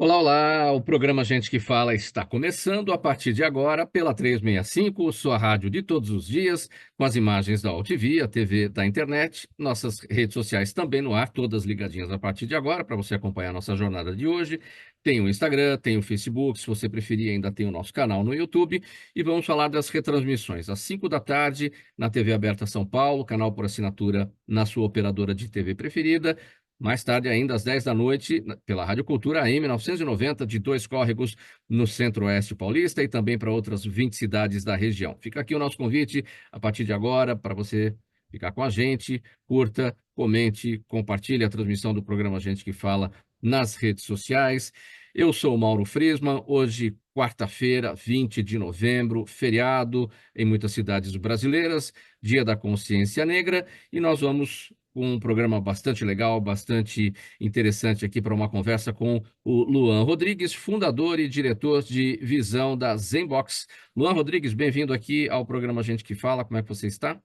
Olá, olá! O programa Gente que Fala está começando a partir de agora pela 365, sua rádio de todos os dias, com as imagens da UltV, a TV da internet, nossas redes sociais também no ar, todas ligadinhas a partir de agora, para você acompanhar a nossa jornada de hoje. Tem o Instagram, tem o Facebook, se você preferir ainda tem o nosso canal no YouTube, e vamos falar das retransmissões às 5 da tarde na TV Aberta São Paulo, canal por assinatura na sua operadora de TV preferida. Mais tarde ainda, às 10 da noite, pela Rádio Cultura AM 990, de Dois Córregos, no Centro-Oeste Paulista e também para outras 20 cidades da região. Fica aqui o nosso convite, a partir de agora, para você ficar com a gente, curta, comente, compartilhe a transmissão do programa Gente que Fala nas redes sociais. Eu sou o Mauro Friesman, hoje, quarta-feira, 20 de novembro, feriado em muitas cidades brasileiras, Dia da Consciência Negra, e nós vamos um programa bastante legal, bastante interessante aqui para uma conversa com o Luan Rodrigues, fundador e diretor de visão da Zenbox. Luan Rodrigues, bem-vindo aqui ao programa Gente que Fala, como é que você está?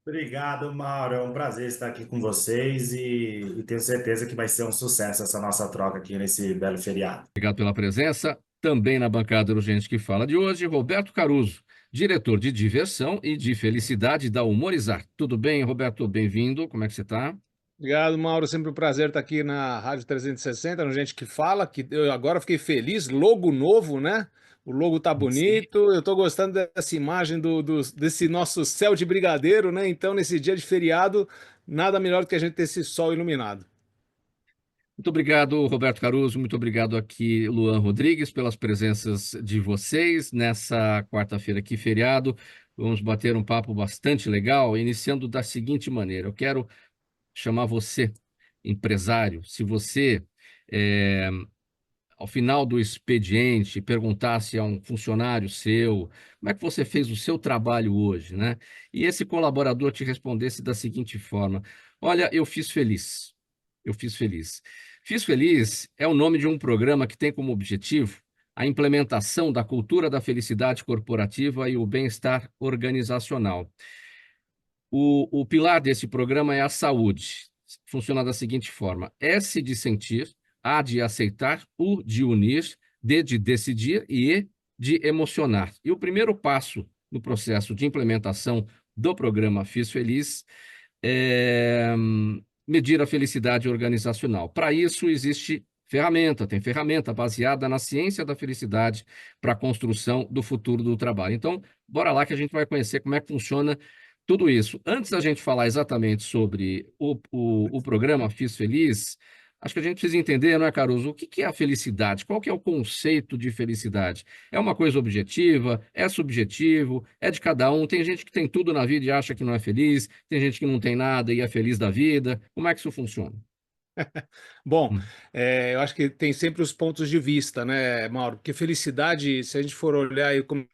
Obrigado, Mauro. É um prazer estar aqui com vocês e tenho certeza que vai ser um sucesso essa nossa troca aqui nesse belo feriado. Obrigado pela presença. Também na bancada do Gente que Fala de hoje, Roberto Caruso, diretor de diversão e de felicidade da Humorizar. Tudo bem, Roberto? Bem-vindo. Como é que você está? Obrigado, Mauro. Sempre um prazer estar aqui na Rádio 360, no Gente que Fala, que eu agora fiquei feliz, logo novo, né? O logo tá Sim. bonito, eu tô gostando dessa imagem desse nosso céu de brigadeiro, né? Então, nesse dia de feriado, nada melhor do que a gente ter esse sol iluminado. Muito obrigado, Roberto Caruso. Muito obrigado aqui, Luan Rodrigues, pelas presenças de vocês nessa quarta-feira aqui, feriado. Vamos bater um papo bastante legal, iniciando da seguinte maneira. Eu quero chamar você, empresário, se você, eh, ao final do expediente, perguntasse a um funcionário seu como é que você fez o seu trabalho hoje, né? E esse colaborador te respondesse da seguinte forma: olha, eu fiz feliz. Eu fiz feliz. Fiz Feliz é o nome de um programa que tem como objetivo a implementação da cultura da felicidade corporativa e o bem-estar organizacional. O pilar desse programa é a saúde. Funciona da seguinte forma: S de sentir, A de aceitar, U de unir, D de decidir e E de emocionar. E o primeiro passo no processo de implementação do programa Fiz Feliz é medir a felicidade organizacional. Para isso, existe tem ferramenta baseada na ciência da felicidade para a construção do futuro do trabalho. Então, bora lá que a gente vai conhecer como é que funciona tudo isso. Antes da gente falar exatamente sobre o programa Fiz Feliz, acho que a gente precisa entender, não é, Caruso, o que que é a felicidade? Qual que é o conceito de felicidade? É uma coisa objetiva? É subjetivo? É de cada um? Tem gente que tem tudo na vida e acha que não é feliz, tem gente que não tem nada e é feliz da vida. Como é que isso funciona? Bom, Hum. eu acho que tem sempre os pontos de vista, né, Mauro? Porque felicidade, se a gente for olhar e começar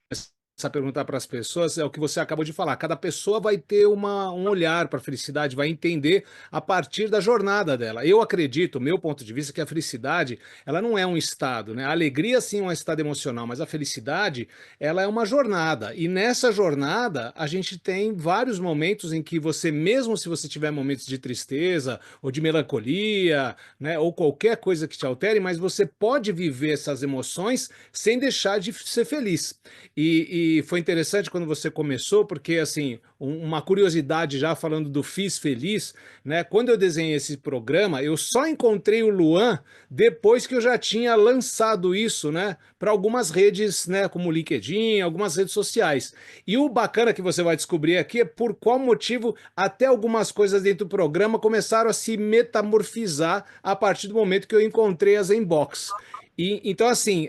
a perguntar para as pessoas, é o que você acabou de falar. Cada pessoa vai ter um olhar para a felicidade, vai entender a partir da jornada dela. Eu acredito, meu ponto de vista, que a felicidade, ela não é um estado, né? A alegria, sim, é um estado emocional, mas a felicidade, ela é uma jornada. E nessa jornada, a gente tem vários momentos em que você, mesmo se você tiver momentos de tristeza ou de melancolia, né, ou qualquer coisa que te altere, mas você pode viver essas emoções sem deixar de ser feliz. E foi interessante quando você começou, porque assim, uma curiosidade já falando do Fiz Feliz, né? Quando eu desenhei esse programa, eu só encontrei o Luan depois que eu já tinha lançado isso, né, para algumas redes, né, como o LinkedIn, algumas redes sociais. E o bacana que você vai descobrir aqui é por qual motivo até algumas coisas dentro do programa começaram a se metamorfizar a partir do momento que eu encontrei as inbox. Então, assim,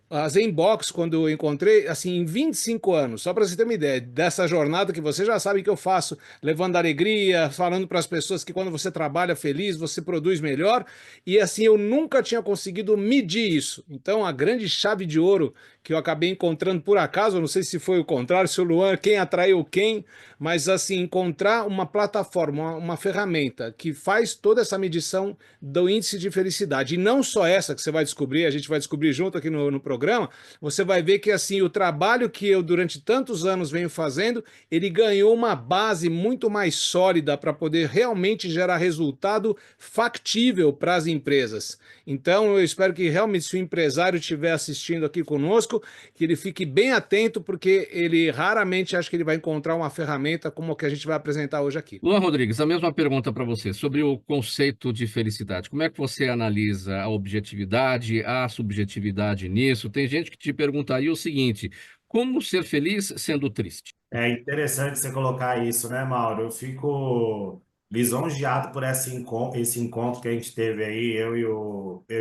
a Zenbox, quando eu encontrei, assim, em 25 anos, só para você ter uma ideia dessa jornada que você já sabe que eu faço, levando alegria, falando para as pessoas que quando você trabalha feliz, você produz melhor, e assim, eu nunca tinha conseguido medir isso. Então, a grande chave de ouro que eu acabei encontrando por acaso, eu não sei se foi o contrário, se o Luan, quem atraiu quem, mas assim, encontrar uma plataforma, uma ferramenta que faz toda essa medição do índice de felicidade, e não só essa que você vai descobrir descobrir, a gente vai descobrir junto aqui no programa, você vai ver que assim o trabalho que eu durante tantos anos venho fazendo, ele ganhou uma base muito mais sólida para poder realmente gerar resultado factível para as empresas. Então, eu espero que realmente, se o empresário estiver assistindo aqui conosco, que ele fique bem atento, porque ele raramente acha que ele vai encontrar uma ferramenta como a que a gente vai apresentar hoje aqui. Luan Rodrigues, a mesma pergunta para você sobre o conceito de felicidade. Como é que você analisa a objetividade, a subjetividade nisso? Tem gente que te perguntaria o seguinte: como ser feliz sendo triste? É interessante você colocar isso, né, Mauro? Eu fico lisonjeado por esse encontro que a gente teve aí, eu e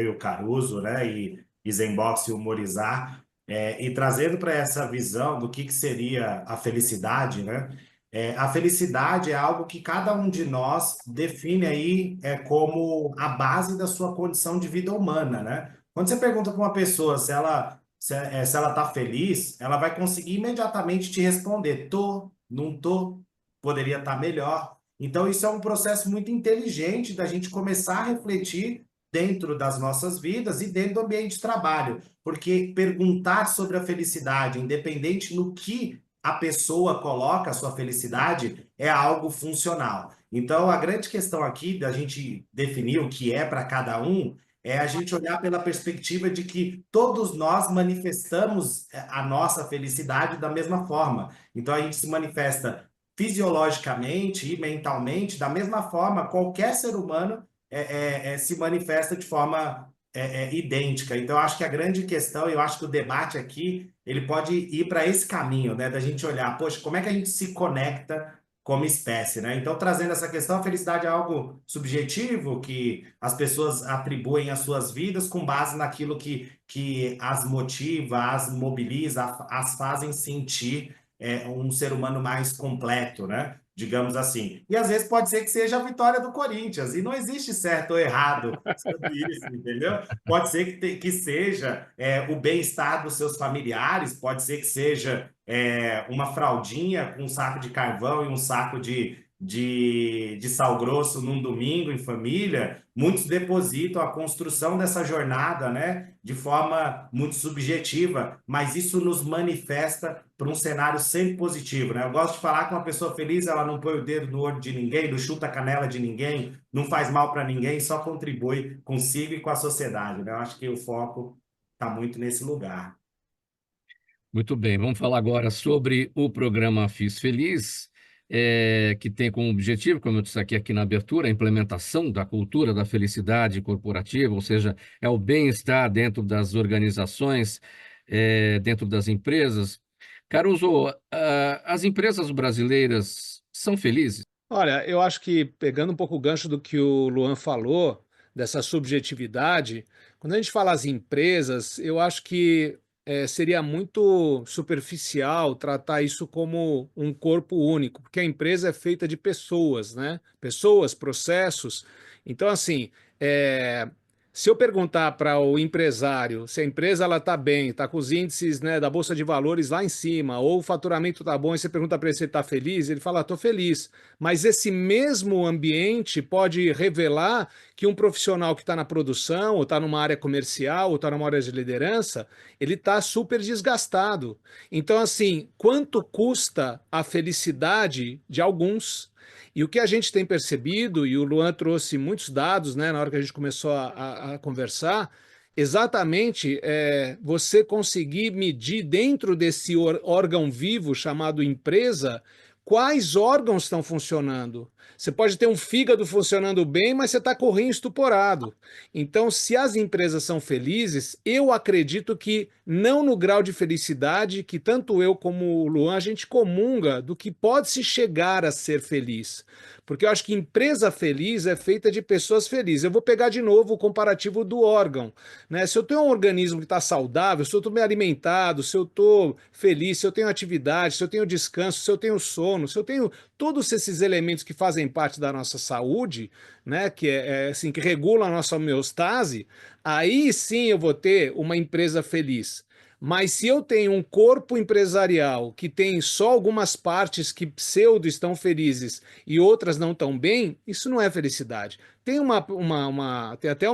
o Caruso, né, e Zenbox e o Morizar, e trazendo para essa visão do que seria a felicidade, né? A felicidade é algo que cada um de nós define aí como a base da sua condição de vida humana, né? Quando você pergunta para uma pessoa se ela está feliz, ela vai conseguir imediatamente te responder: tô, não tô, poderia estar melhor. Então, isso é um processo muito inteligente da gente começar a refletir dentro das nossas vidas e dentro do ambiente de trabalho, porque perguntar sobre a felicidade, independente no que a pessoa coloca a sua felicidade, é algo funcional. Então, a grande questão aqui da gente definir o que é para cada um é a gente olhar pela perspectiva de que todos nós manifestamos a nossa felicidade da mesma forma. Então, a gente se manifesta fisiologicamente e mentalmente da mesma forma, qualquer ser humano se manifesta de forma idêntica. Então, eu acho que a grande questão, eu acho que o debate aqui, ele pode ir para esse caminho, né? Da gente olhar, poxa, como é que a gente se conecta como espécie, né? Então, trazendo essa questão, a felicidade é algo subjetivo que as pessoas atribuem às suas vidas com base naquilo que as motiva, as mobiliza, as fazem sentir um ser humano mais completo, né? Digamos assim. E às vezes pode ser que seja a vitória do Corinthians, e não existe certo ou errado sobre isso, entendeu? Pode ser que seja o bem-estar dos seus familiares, pode ser que seja uma fraldinha com um saco de carvão e um saco de sal grosso num domingo em família. Muitos depositam a construção dessa jornada, né, de forma muito subjetiva, mas isso nos manifesta para um cenário sempre positivo, né? Eu gosto de falar que uma pessoa feliz, ela não põe o dedo no olho de ninguém, não chuta a canela de ninguém, não faz mal para ninguém, só contribui consigo e com a sociedade, né? Eu acho que o foco está muito nesse lugar. Muito bem, vamos falar agora sobre o programa Fiz Feliz, que tem como objetivo, como eu disse aqui na abertura, a implementação da cultura da felicidade corporativa, ou seja, é o bem-estar dentro das organizações, dentro das empresas. Caruso, as empresas brasileiras são felizes? Olha, eu acho que pegando um pouco o gancho do que o Luan falou, dessa subjetividade, quando a gente fala as empresas, eu acho que seria muito superficial tratar isso como um corpo único, porque a empresa é feita de pessoas, né? Pessoas, processos. Então, assim, se eu perguntar para o empresário se a empresa ela está bem, está com os índices, né, da Bolsa de Valores lá em cima, ou o faturamento está bom, e você pergunta para ele se ele está feliz, ele fala: estou feliz. Mas esse mesmo ambiente pode revelar que um profissional que está na produção, ou está numa área comercial, ou está numa área de liderança, ele está super desgastado. Então, assim, quanto custa a felicidade de alguns? E o que a gente tem percebido, e o Luan trouxe muitos dados, né, na hora que a gente começou a conversar, exatamente você conseguir medir dentro desse órgão vivo chamado empresa, quais órgãos estão funcionando. Você pode ter um fígado funcionando bem, mas você está com o rim estuporado. Então, se as empresas são felizes, eu acredito que não no grau de felicidade que tanto eu como o Luan a gente comunga do que pode se chegar a ser feliz. Porque eu acho que empresa feliz é feita de pessoas felizes. Eu vou pegar de novo o comparativo do órgão, né? Se eu tenho um organismo que está saudável, se eu estou bem alimentado, se eu estou feliz, se eu tenho atividade, se eu tenho descanso, se eu tenho sono, se eu tenho todos esses elementos que fazem parte da nossa saúde, né? Que assim, que regulam a nossa homeostase, aí sim eu vou ter uma empresa feliz. Mas se eu tenho um corpo empresarial que tem só algumas partes que pseudo estão felizes e outras não estão bem, isso não é felicidade. Tem tem até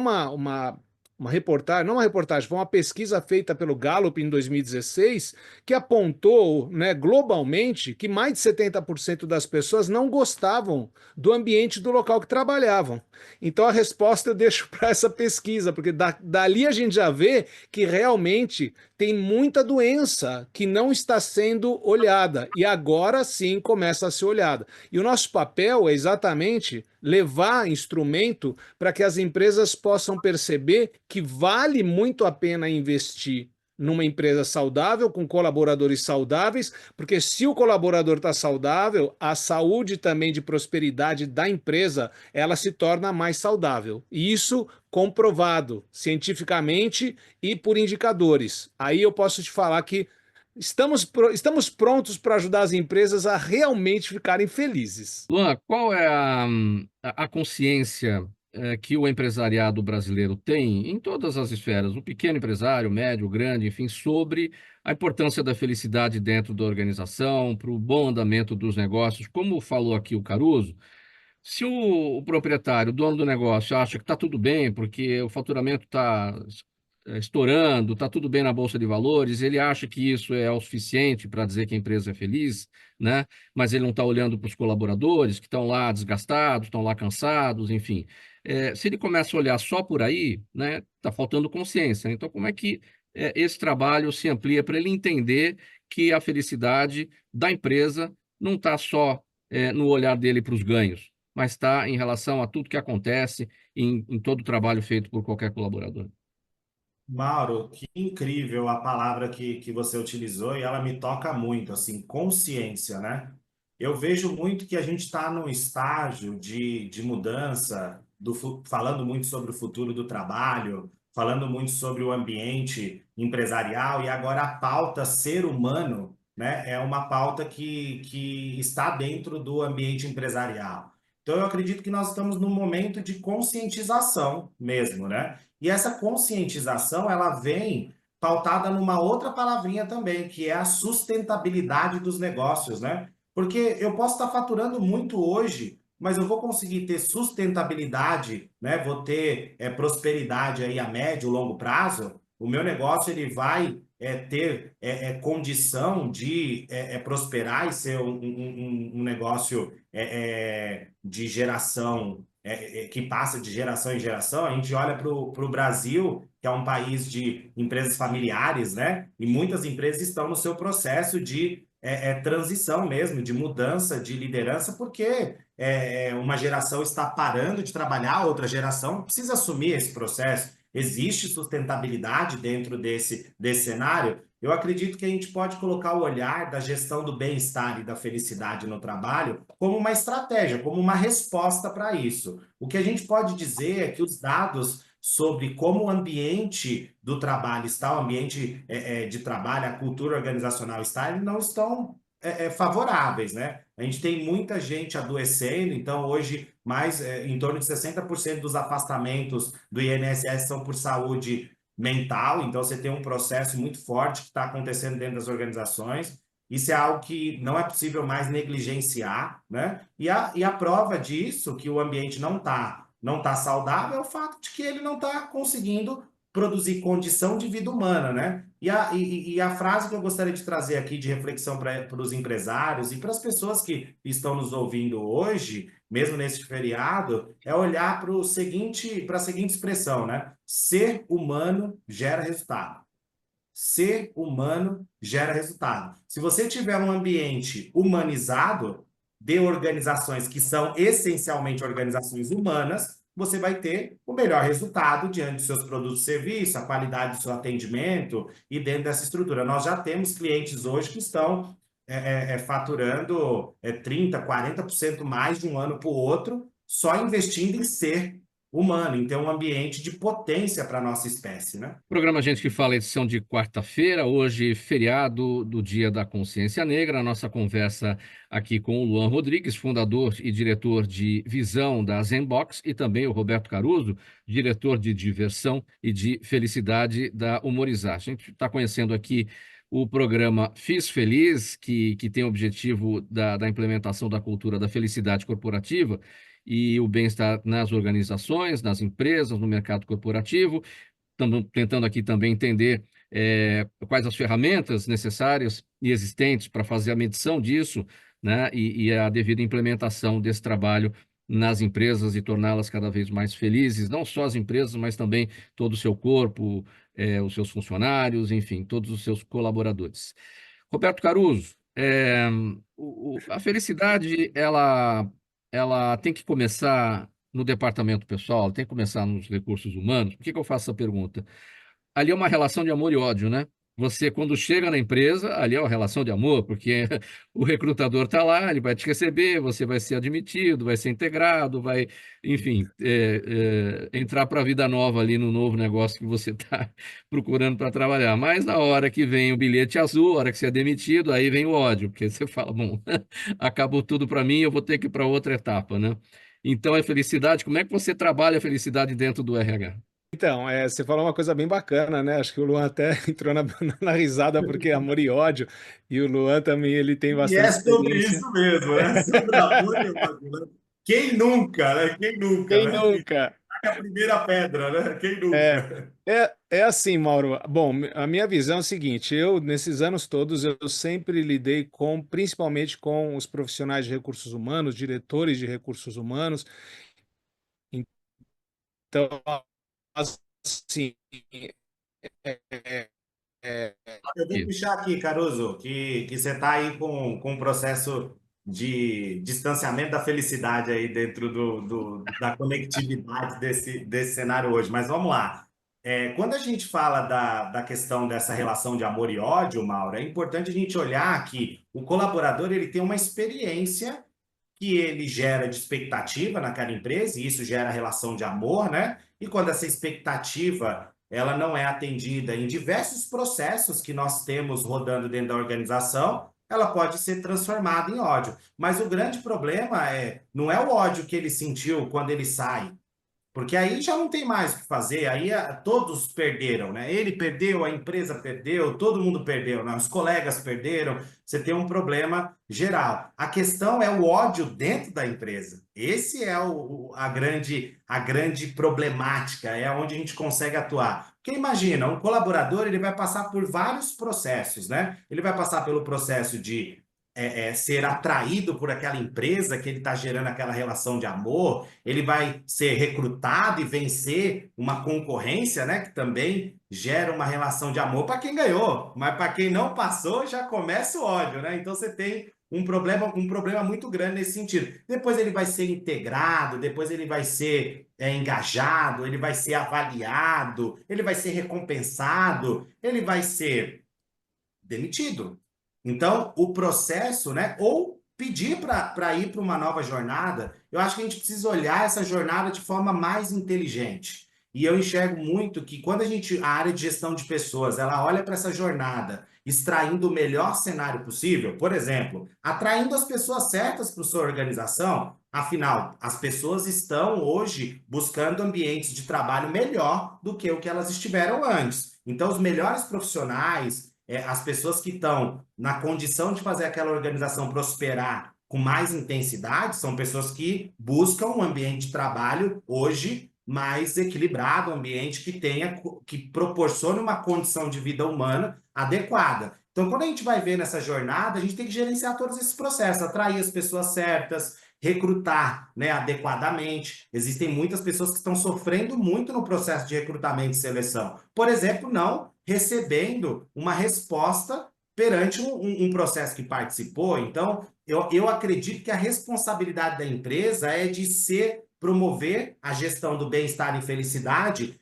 uma reportagem, não uma reportagem, foi uma pesquisa feita pelo Gallup em 2016, que apontou, né, globalmente que mais de 70% das pessoas não gostavam do ambiente do local que trabalhavam. Então a resposta eu deixo para essa pesquisa, porque dali a gente já vê que realmente tem muita doença que não está sendo olhada e agora sim começa a ser olhada. E o nosso papel é exatamente levar instrumento para que as empresas possam perceber que vale muito a pena investir numa empresa saudável, com colaboradores saudáveis, porque se o colaborador está saudável, a saúde também de prosperidade da empresa, ela se torna mais saudável. E isso comprovado cientificamente e por indicadores. Aí eu posso te falar que estamos prontos para ajudar as empresas a realmente ficarem felizes. Luan, qual é a consciência que o empresariado brasileiro tem em todas as esferas, o pequeno empresário, o médio, o grande, enfim, sobre a importância da felicidade dentro da organização, para o bom andamento dos negócios? Como falou aqui o Caruso, se o proprietário, o dono do negócio, acha que está tudo bem, porque o faturamento está estourando, está tudo bem na Bolsa de Valores, ele acha que isso é o suficiente para dizer que a empresa é feliz, né? Mas ele não está olhando para os colaboradores que estão lá desgastados, estão lá cansados, enfim. Se ele começa a olhar só por aí, né, está faltando consciência. Então, como é que esse trabalho se amplia para ele entender que a felicidade da empresa não está só no olhar dele para os ganhos, mas está em relação a tudo que acontece em todo o trabalho feito por qualquer colaborador? Mauro, que incrível a palavra que você utilizou e ela me toca muito, assim, consciência, né? Eu vejo muito que a gente está num estágio de mudança, falando muito sobre o futuro do trabalho, falando muito sobre o ambiente empresarial e agora a pauta ser humano, né, é uma pauta que está dentro do ambiente empresarial. Então, eu acredito que nós estamos num momento de conscientização mesmo, né? E essa conscientização, ela vem pautada numa outra palavrinha também, que é a sustentabilidade dos negócios, né? Porque eu posso estar faturando muito hoje, mas eu vou conseguir ter sustentabilidade, né? Vou ter prosperidade aí a médio, longo prazo. O meu negócio ele vai ter condição de prosperar e ser um negócio de geração que passa de geração em geração. A gente olha para o Brasil, que é um país de empresas familiares, né? E muitas empresas estão no seu processo de transição mesmo, de mudança de liderança, porque uma geração está parando de trabalhar, outra geração precisa assumir esse processo. Existe sustentabilidade dentro desse cenário? Eu acredito que a gente pode colocar o olhar da gestão do bem-estar e da felicidade no trabalho como uma estratégia, como uma resposta para isso. O que a gente pode dizer é que os dados sobre como o ambiente do trabalho está, o ambiente de trabalho, a cultura organizacional está, eles não estão favoráveis, né? A gente tem muita gente adoecendo, então hoje mais em torno de 60% dos afastamentos do INSS são por saúde mental, então você tem um processo muito forte que está acontecendo dentro das organizações. Isso é algo que não é possível mais negligenciar, né? E a prova disso, que o ambiente não tá saudável, é o fato de que ele não está conseguindo produzir condição de vida humana, né? E a frase que eu gostaria de trazer aqui de reflexão para os empresários e para as pessoas que estão nos ouvindo hoje, mesmo nesse feriado, é olhar para a seguinte expressão, né? Ser humano gera resultado. Ser humano gera resultado. Se você tiver um ambiente humanizado de organizações que são essencialmente organizações humanas, você vai ter o melhor resultado diante dos seus produtos e serviços, a qualidade do seu atendimento e dentro dessa estrutura. Nós já temos clientes hoje que estão faturando 30%, 40% mais de um ano para o outro, só investindo em ser humano, em ter um ambiente de potência para a nossa espécie, né? Programa Gente que Fala, edição de quarta-feira, hoje feriado do Dia da Consciência Negra. A nossa conversa aqui com o Luan Rodrigues, fundador e diretor de visão da Zenbox, e também o Roberto Caruso, diretor de diversão e de felicidade da Humorizar. A gente está conhecendo aqui o programa Fiz Feliz, que tem o objetivo da implementação da cultura da felicidade corporativa e o bem-estar nas organizações, nas empresas, no mercado corporativo. estamos tentando aqui também entender quais as ferramentas necessárias e existentes para fazer a medição disso, né, e a devida implementação desse trabalho nas empresas e torná-las cada vez mais felizes, não só as empresas, mas também todo o seu corpo, os seus funcionários, enfim, todos os seus colaboradores. Roberto Caruso, a felicidade, ela tem que começar no departamento pessoal, tem que começar nos recursos humanos. Por que que eu faço essa pergunta? Ali é uma relação de amor e ódio, né? Você, quando chega na empresa, ali é uma relação de amor, porque o recrutador está lá, ele vai te receber, você vai ser admitido, vai ser integrado, vai, enfim, entrar para a vida nova ali no novo negócio que você está procurando para trabalhar. Mas na hora que vem o bilhete azul, a hora que você é demitido, aí vem o ódio, porque você fala, bom, acabou tudo para mim, eu vou ter que ir para outra etapa, né? Então, é felicidade. Como é que você trabalha a felicidade dentro do RH? Então, você falou uma coisa bem bacana, né? Acho que o Luan até entrou na risada porque é amor e ódio, e o Luan também ele tem E é bastante sobre experiência. isso mesmo, né? Sobre amor e ódio, né? Quem nunca, né? Quem nunca, Quem né? nunca? Taca a primeira pedra, né? Quem É, nunca? é assim, Mauro. Bom, a minha visão é o seguinte: eu, nesses anos todos, eu sempre lidei principalmente com os profissionais de recursos humanos, diretores de recursos humanos. Então, assim, é, é, Eu vou Isso. puxar aqui, Caruso, que você está aí com um processo de distanciamento da felicidade aí dentro da conectividade desse cenário hoje. Mas vamos lá. Quando a gente fala da questão dessa relação de amor e ódio, Mauro, é importante a gente olhar que o colaborador ele tem uma experiência que ele gera de expectativa naquela empresa, e isso gera relação de amor, né? E quando essa expectativa ela não é atendida em diversos processos que nós temos rodando dentro da organização, ela pode ser transformada em ódio. Mas o grande problema não é o ódio que ele sentiu quando ele sai, porque aí já não tem mais o que fazer, aí todos perderam, né? Ele perdeu, a empresa perdeu, todo mundo perdeu, né? Os colegas perderam, você tem um problema geral. A questão é o ódio dentro da empresa. Esse é a grande problemática, é onde a gente consegue atuar. Porque imagina, um colaborador ele vai passar por vários processos, né? Ele vai passar pelo processo de ser atraído por aquela empresa que ele está gerando aquela relação de amor, ele vai ser recrutado e vencer uma concorrência, né, que também gera uma relação de amor para quem ganhou, mas para quem não passou já começa o ódio, né? Então você tem um problema muito grande nesse sentido. Depois ele vai ser integrado, depois ele vai ser engajado, ele vai ser avaliado, ele vai ser recompensado, ele vai ser demitido. Então, o processo, né? Ou pedir para ir para uma nova jornada, eu acho que a gente precisa olhar essa jornada de forma mais inteligente. E eu enxergo muito que quando a área de gestão de pessoas, ela olha para essa jornada, extraindo o melhor cenário possível, por exemplo, atraindo as pessoas certas para sua organização, afinal, as pessoas estão hoje buscando ambientes de trabalho melhor do que o que elas estiveram antes. Então, os melhores profissionais, as pessoas que estão na condição de fazer aquela organização prosperar com mais intensidade são pessoas que buscam um ambiente de trabalho hoje mais equilibrado, um ambiente que proporcione uma condição de vida humana adequada. Então, quando a gente vai ver nessa jornada, a gente tem que gerenciar todos esses processos, atrair as pessoas certas, recrutar, né, adequadamente. Existem muitas pessoas que estão sofrendo muito no processo de recrutamento e seleção. Por exemplo, não recebendo uma resposta perante um processo que participou. Então, eu acredito que a responsabilidade da empresa é de promover a gestão do bem-estar e felicidade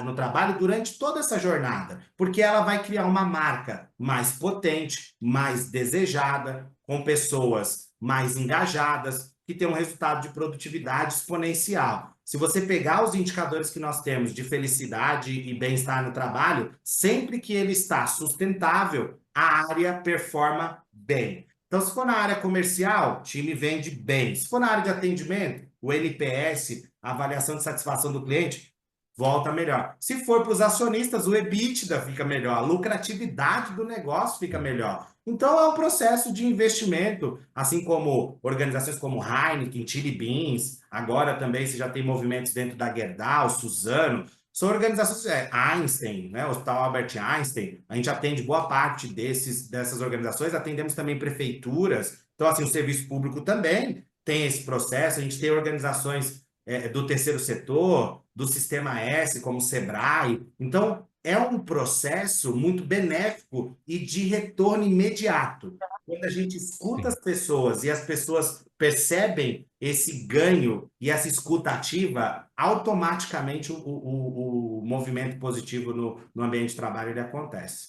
no trabalho durante toda essa jornada, porque ela vai criar uma marca mais potente, mais desejada, com pessoas mais engajadas, que tem um resultado de produtividade exponencial. Se você pegar os indicadores que nós temos de felicidade e bem-estar no trabalho, sempre que ele está sustentável, a área performa bem. Então, se for na área comercial, o time vende bem. Se for na área de atendimento, o NPS, a avaliação de satisfação do cliente, volta melhor. Se for para os acionistas, o EBITDA fica melhor, a lucratividade do negócio fica melhor. Então, é um processo de investimento, assim como organizações como Heineken, Chili Beans, agora também você já tem movimentos dentro da Gerdau, Suzano. são organizações, Einstein, né? O Hospital Albert Einstein, a gente atende boa parte dessas organizações, atendemos também prefeituras, então, assim, o serviço público também tem esse processo, a gente tem organizações do terceiro setor, do Sistema S, como o SEBRAE, então, é um processo muito benéfico e de retorno imediato. Quando a gente escuta Sim. as pessoas e as pessoas percebem esse ganho e essa escuta ativa, automaticamente o movimento positivo no ambiente de trabalho ele acontece.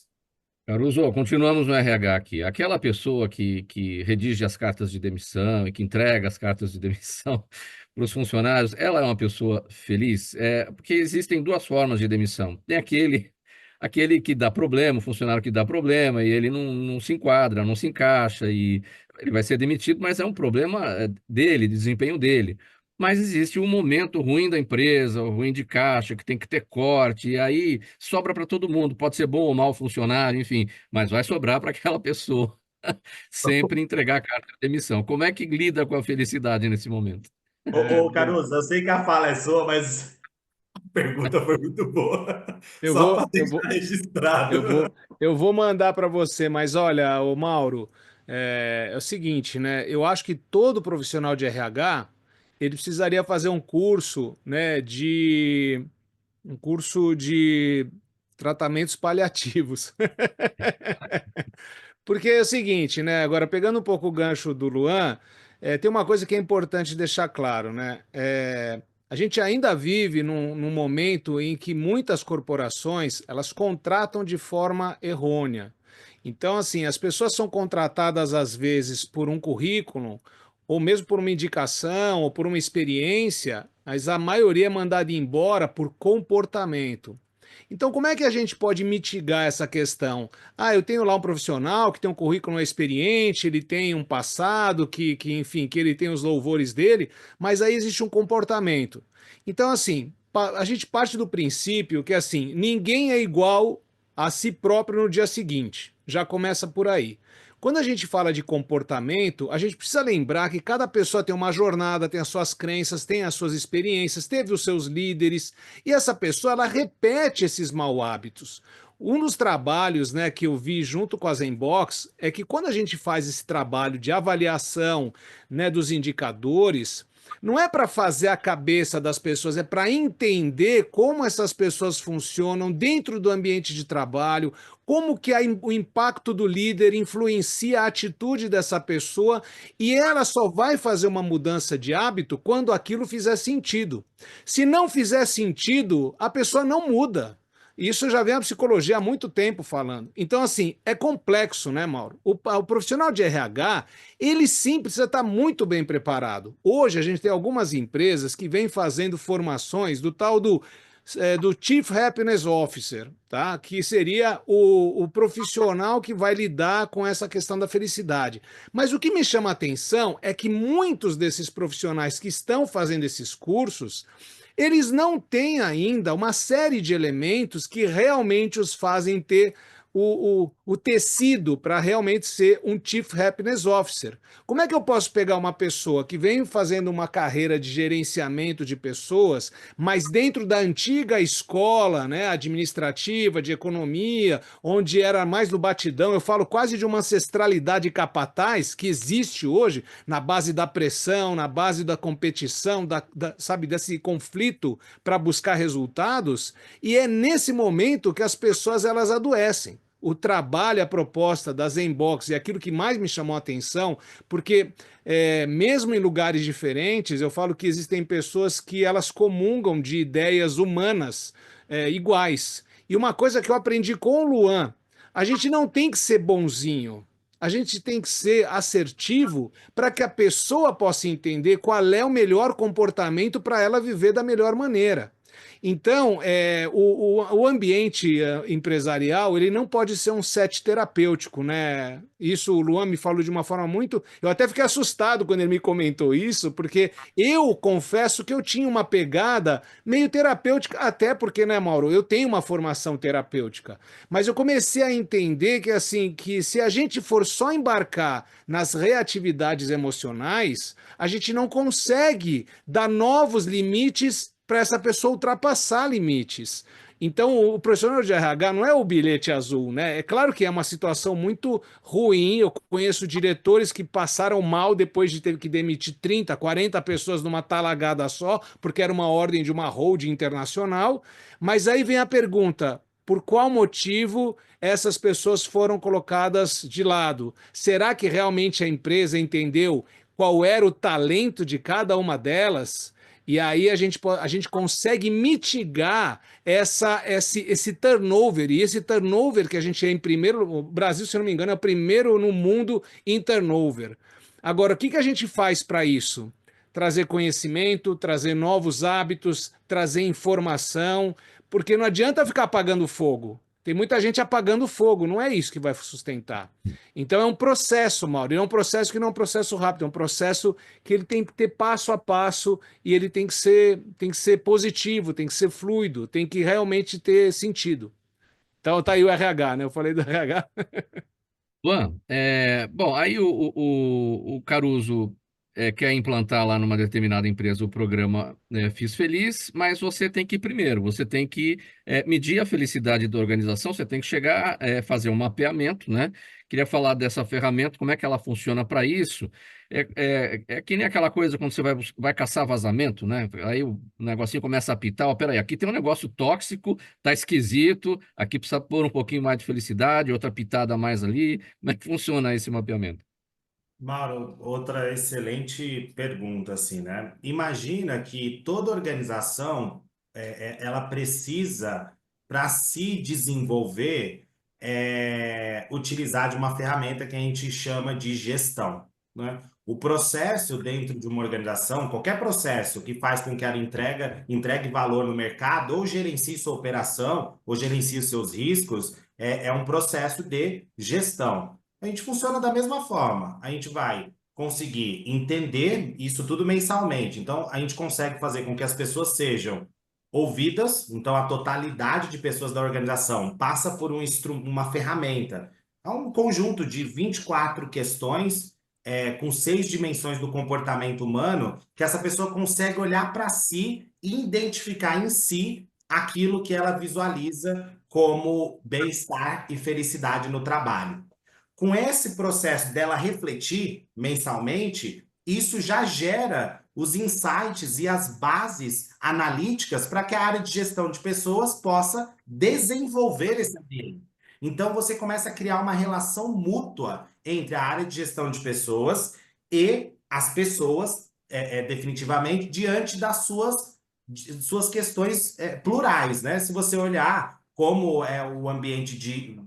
Caruso, continuamos no RH aqui. Aquela pessoa que redige as cartas de demissão e que entrega as cartas de demissão para os funcionários, ela é uma pessoa feliz? Porque existem duas formas de demissão. Tem aquele que dá problema, o funcionário que dá problema, e ele não se enquadra, não se encaixa, e ele vai ser demitido, mas é um problema dele, desempenho dele. Mas existe um momento ruim da empresa, o ruim de caixa, que tem que ter corte, e aí sobra para todo mundo. Pode ser bom ou mau funcionário, enfim, mas vai sobrar para aquela pessoa sempre entregar a carta de demissão. Como é que lida com a felicidade nesse momento? Ô, Caruso, eu sei que a fala é sua, mas a pergunta foi muito boa. Eu Só vou, para eu deixar vou, registrado. eu vou mandar para você, mas olha, o Mauro, é o seguinte, né? Eu acho que todo profissional de RH ele precisaria fazer um curso de tratamentos paliativos. Porque é o seguinte, né? Agora, pegando um pouco o gancho do Luan, tem uma coisa que é importante deixar claro, né? A gente ainda vive num momento em que muitas corporações elas contratam de forma errônea. Então, assim, as pessoas são contratadas às vezes por um currículo, ou mesmo por uma indicação, ou por uma experiência, mas a maioria é mandada embora por comportamento. Então, como é que a gente pode mitigar essa questão? Ah, eu tenho lá um profissional que tem um currículo experiente, ele tem um passado enfim, que ele tem os louvores dele, mas aí existe um comportamento. Então, assim, a gente parte do princípio que, assim, ninguém é igual a si próprio no dia seguinte. Já começa por aí. Quando a gente fala de comportamento, a gente precisa lembrar que cada pessoa tem uma jornada, tem as suas crenças, tem as suas experiências, teve os seus líderes, e essa pessoa ela repete esses mau hábitos. Um dos trabalhos, né, que eu vi junto com a Zenbox é que quando a gente faz esse trabalho de avaliação, né, dos indicadores, não é para fazer a cabeça das pessoas, é para entender como essas pessoas funcionam dentro do ambiente de trabalho, como que o impacto do líder influencia a atitude dessa pessoa e ela só vai fazer uma mudança de hábito quando aquilo fizer sentido. Se não fizer sentido, a pessoa não muda. Isso já vem a psicologia há muito tempo falando. Então, assim, é complexo, né, Mauro? O profissional de RH, ele sim precisa estar muito bem preparado. Hoje, a gente tem algumas empresas que vêm fazendo formações do tal do Chief Happiness Officer, tá? Que seria o profissional que vai lidar com essa questão da felicidade. Mas o que me chama a atenção é que muitos desses profissionais que estão fazendo esses cursos eles não têm ainda uma série de elementos que realmente os fazem ter o tecido para realmente ser um Chief Happiness Officer. Como é que eu posso pegar uma pessoa que vem fazendo uma carreira de gerenciamento de pessoas, mas dentro da antiga escola, né, administrativa, de economia, onde era mais do batidão, eu falo quase de uma ancestralidade capataz que existe hoje, na base da pressão, na base da competição, sabe, desse conflito para buscar resultados, e é nesse momento que as pessoas elas adoecem. O trabalho, a proposta da Zenbox e aquilo que mais me chamou a atenção, porque mesmo em lugares diferentes, eu falo que existem pessoas que elas comungam de ideias humanas iguais. E uma coisa que eu aprendi com o Luan, a gente não tem que ser bonzinho, a gente tem que ser assertivo para que a pessoa possa entender qual é o melhor comportamento para ela viver da melhor maneira. Então, o ambiente empresarial ele não pode ser um set terapêutico, né? Isso o Luan me falou de uma forma muito. Eu até fiquei assustado quando ele me comentou isso, porque eu confesso que eu tinha uma pegada meio terapêutica, até porque, né, Mauro, eu tenho uma formação terapêutica. Mas eu comecei a entender que assim, que se a gente for só embarcar nas reatividades emocionais, a gente não consegue dar novos limites para essa pessoa ultrapassar limites. Então, o profissional de RH não é o bilhete azul, né? É claro que é uma situação muito ruim. Eu conheço diretores que passaram mal depois de ter que demitir 30, 40 pessoas numa talagada só, porque era uma ordem de uma holding internacional. Mas aí vem a pergunta: por qual motivo essas pessoas foram colocadas de lado? Será que realmente a empresa entendeu qual era o talento de cada uma delas? E aí a gente consegue mitigar esse turnover. E esse turnover que a gente é em primeiro, o Brasil, se não me engano, é o primeiro no mundo em turnover. Agora, o que que a gente faz para isso? Trazer conhecimento, trazer novos hábitos, trazer informação, porque não adianta ficar apagando fogo. Tem muita gente apagando fogo, não é isso que vai sustentar. Então é um processo, Mauro, e é um processo que não é um processo rápido, é um processo que ele tem que ter passo a passo e ele tem que ser positivo, tem que ser fluido, tem que realmente ter sentido. Então tá aí o RH, né? Eu falei do RH. Luan, bom, aí o Caruso quer implantar lá numa determinada empresa o programa Fiz Feliz, mas você tem que ir primeiro, você tem que medir a felicidade da organização, você tem que chegar, fazer um mapeamento, né? Queria falar dessa ferramenta, como é que ela funciona para isso. É que nem aquela coisa quando você vai caçar vazamento, né? Aí o negocinho começa a apitar, ó, peraí, aqui tem um negócio tóxico, tá esquisito, aqui precisa pôr um pouquinho mais de felicidade, outra pitada a mais ali. Como é que funciona esse mapeamento? Mauro, outra excelente pergunta, assim, né? Imagina que toda organização ela precisa, para se desenvolver, utilizar de uma ferramenta que a gente chama de gestão, né? O processo dentro de uma organização, qualquer processo que faz com que ela entregue valor no mercado, ou gerencie sua operação, ou gerencie os seus riscos, é um processo de gestão. A gente funciona da mesma forma. A gente vai conseguir entender isso tudo mensalmente. Então, a gente consegue fazer com que as pessoas sejam ouvidas. Então, a totalidade de pessoas da organização passa por uma ferramenta. É um conjunto de 24 questões, com 6 dimensões do comportamento humano, que essa pessoa consegue olhar para si e identificar em si aquilo que ela visualiza como bem-estar e felicidade no trabalho. Com esse processo dela refletir mensalmente, isso já gera os insights e as bases analíticas para que a área de gestão de pessoas possa desenvolver esse ambiente. Então, você começa a criar uma relação mútua entre a área de gestão de pessoas e as pessoas, definitivamente, diante das suas questões plurais, né? Se você olhar como é o ambiente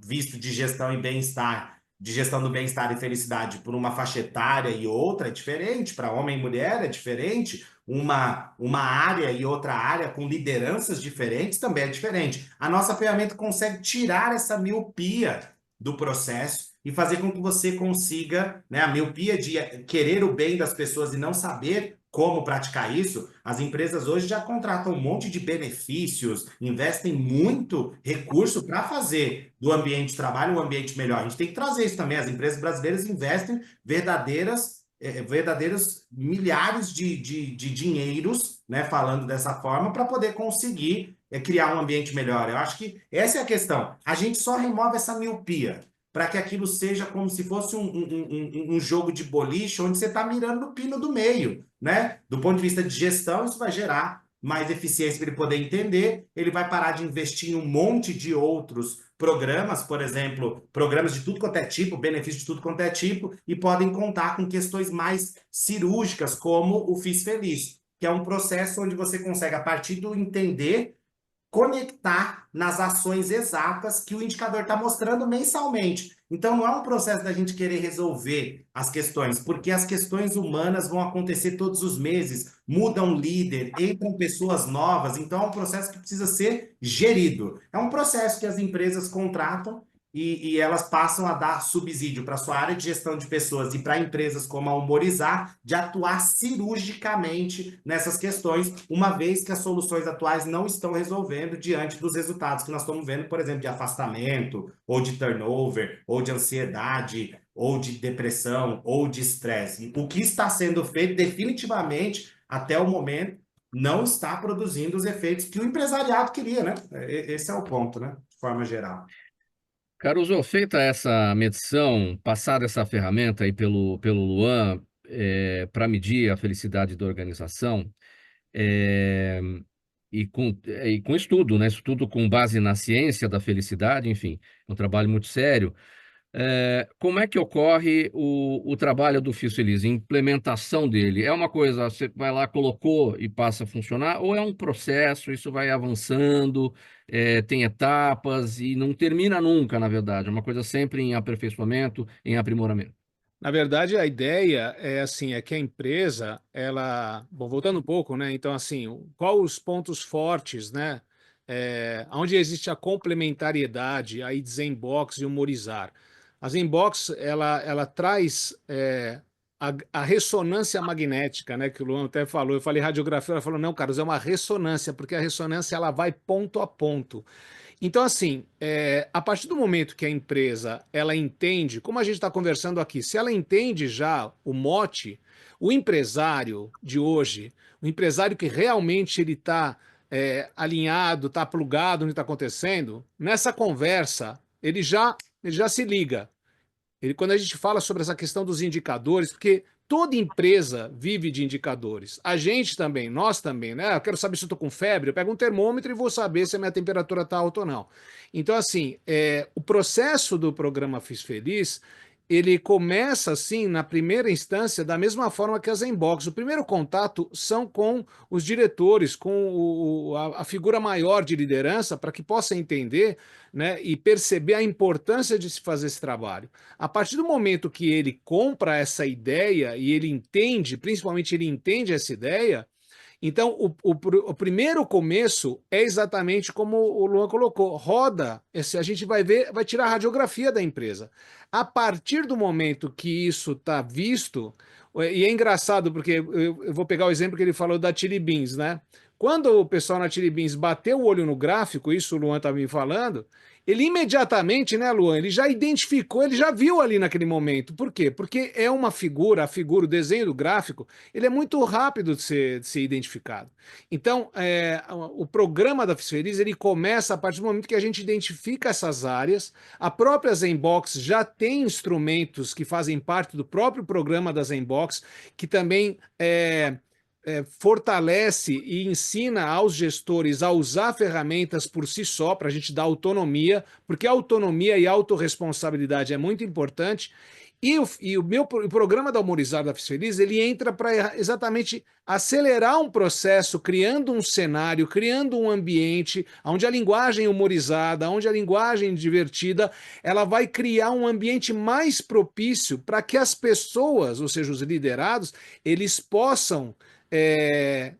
visto de gestão e bem-estar, de gestão do bem-estar e felicidade por uma faixa etária e outra é diferente, para homem e mulher é diferente, uma área e outra área com lideranças diferentes também é diferente. A nossa ferramenta consegue tirar essa miopia do processo e fazer com que você consiga, né, a miopia de querer o bem das pessoas e não saber como praticar isso. As empresas hoje já contratam um monte de benefícios, investem muito recurso para fazer do ambiente de trabalho um ambiente melhor. A gente tem que trazer isso também. As empresas brasileiras investem verdadeiros milhares de dinheiros, né, falando dessa forma, para poder conseguir criar um ambiente melhor. Eu acho que essa é a questão. A gente só remove essa miopia para que aquilo seja como se fosse um jogo de boliche onde você está mirando no pino do meio, né? Do ponto de vista de gestão, isso vai gerar mais eficiência para ele poder entender, ele vai parar de investir em um monte de outros programas, por exemplo, programas de tudo quanto é tipo, benefício de tudo quanto é tipo, e podem contar com questões mais cirúrgicas, como o Fiz Feliz, que é um processo onde você consegue, a partir do entender, conectar nas ações exatas que o indicador está mostrando mensalmente. Então, não é um processo da gente querer resolver as questões, porque as questões humanas vão acontecer todos os meses, muda um líder, entram pessoas novas, então é um processo que precisa ser gerido. É um processo que as empresas contratam e elas passam a dar subsídio para a sua área de gestão de pessoas e para empresas como a Humorizar de atuar cirurgicamente nessas questões, uma vez que as soluções atuais não estão resolvendo diante dos resultados que nós estamos vendo, por exemplo, de afastamento, ou de turnover, ou de ansiedade, ou de depressão, ou de estresse. O que está sendo feito definitivamente até o momento não está produzindo os efeitos que o empresariado queria, né? Esse é o ponto, né? De forma geral. Caruso, feita essa medição, passada essa ferramenta aí pelo Luan, para medir a felicidade da organização, é, e com estudo, né? Estudo com base na ciência da felicidade, enfim, é um trabalho muito sério. Como é que ocorre o trabalho do Fios Feliz, a implementação dele? É uma coisa, você vai lá, colocou e passa a funcionar, ou é um processo, isso vai avançando, tem etapas e não termina nunca, na verdade, é uma coisa sempre em aperfeiçoamento, em aprimoramento. Na verdade, a ideia é assim, é que a empresa, ela, bom, voltando um pouco, né? Então, assim, qual os pontos fortes, né? Onde existe a complementariedade, a Zenbox e o Morizar. A Zenbox, ela traz a ressonância magnética, né? Que o Luan até falou. Eu falei radiografia, ela falou, não, Carlos, é uma ressonância, porque a ressonância ela vai ponto a ponto. Então, assim, a partir do momento que a empresa ela entende, como a gente está conversando aqui, se ela entende já o mote, o empresário de hoje, o empresário que realmente ele está alinhado, está plugado no que está acontecendo, nessa conversa ele já se liga. Quando a gente fala sobre essa questão dos indicadores, porque toda empresa vive de indicadores. A gente também, nós também, né? Eu quero saber se eu estou com febre, eu pego um termômetro e vou saber se a minha temperatura está alta ou não. Então, assim, o processo do programa Fiz Feliz, ele começa, assim, na primeira instância, da mesma forma que a Zenbox. O primeiro contato são com os diretores, com a figura maior de liderança, para que possa entender, né, e perceber a importância de se fazer esse trabalho. A partir do momento que ele compra essa ideia e ele entende, principalmente ele entende essa ideia, então o primeiro começo é exatamente como o Luan colocou, roda, a gente vai ver, vai tirar a radiografia da empresa. A partir do momento que isso está visto, e é engraçado porque eu vou pegar o exemplo que ele falou da Chili Beans, né? Quando o pessoal na Chili Beans bateu o olho no gráfico, isso o Luan estava me falando, ele imediatamente, né, Luan, ele já identificou, ele já viu ali naquele momento. Por quê? Porque é uma figura, o desenho do gráfico, ele é muito rápido de ser identificado. Então, o programa da Feliz, ele começa a partir do momento que a gente identifica essas áreas. A própria Zenbox já tem instrumentos que fazem parte do próprio programa da Zenbox, que também fortalece e ensina aos gestores a usar ferramentas por si só, para a gente dar autonomia, porque autonomia e autorresponsabilidade é muito importante. O programa da Humorizar da Fiz Feliz, ele entra para exatamente acelerar um processo, criando um cenário, criando um ambiente onde a linguagem humorizada, onde a linguagem divertida, ela vai criar um ambiente mais propício para que as pessoas, ou seja, os liderados, eles possam é,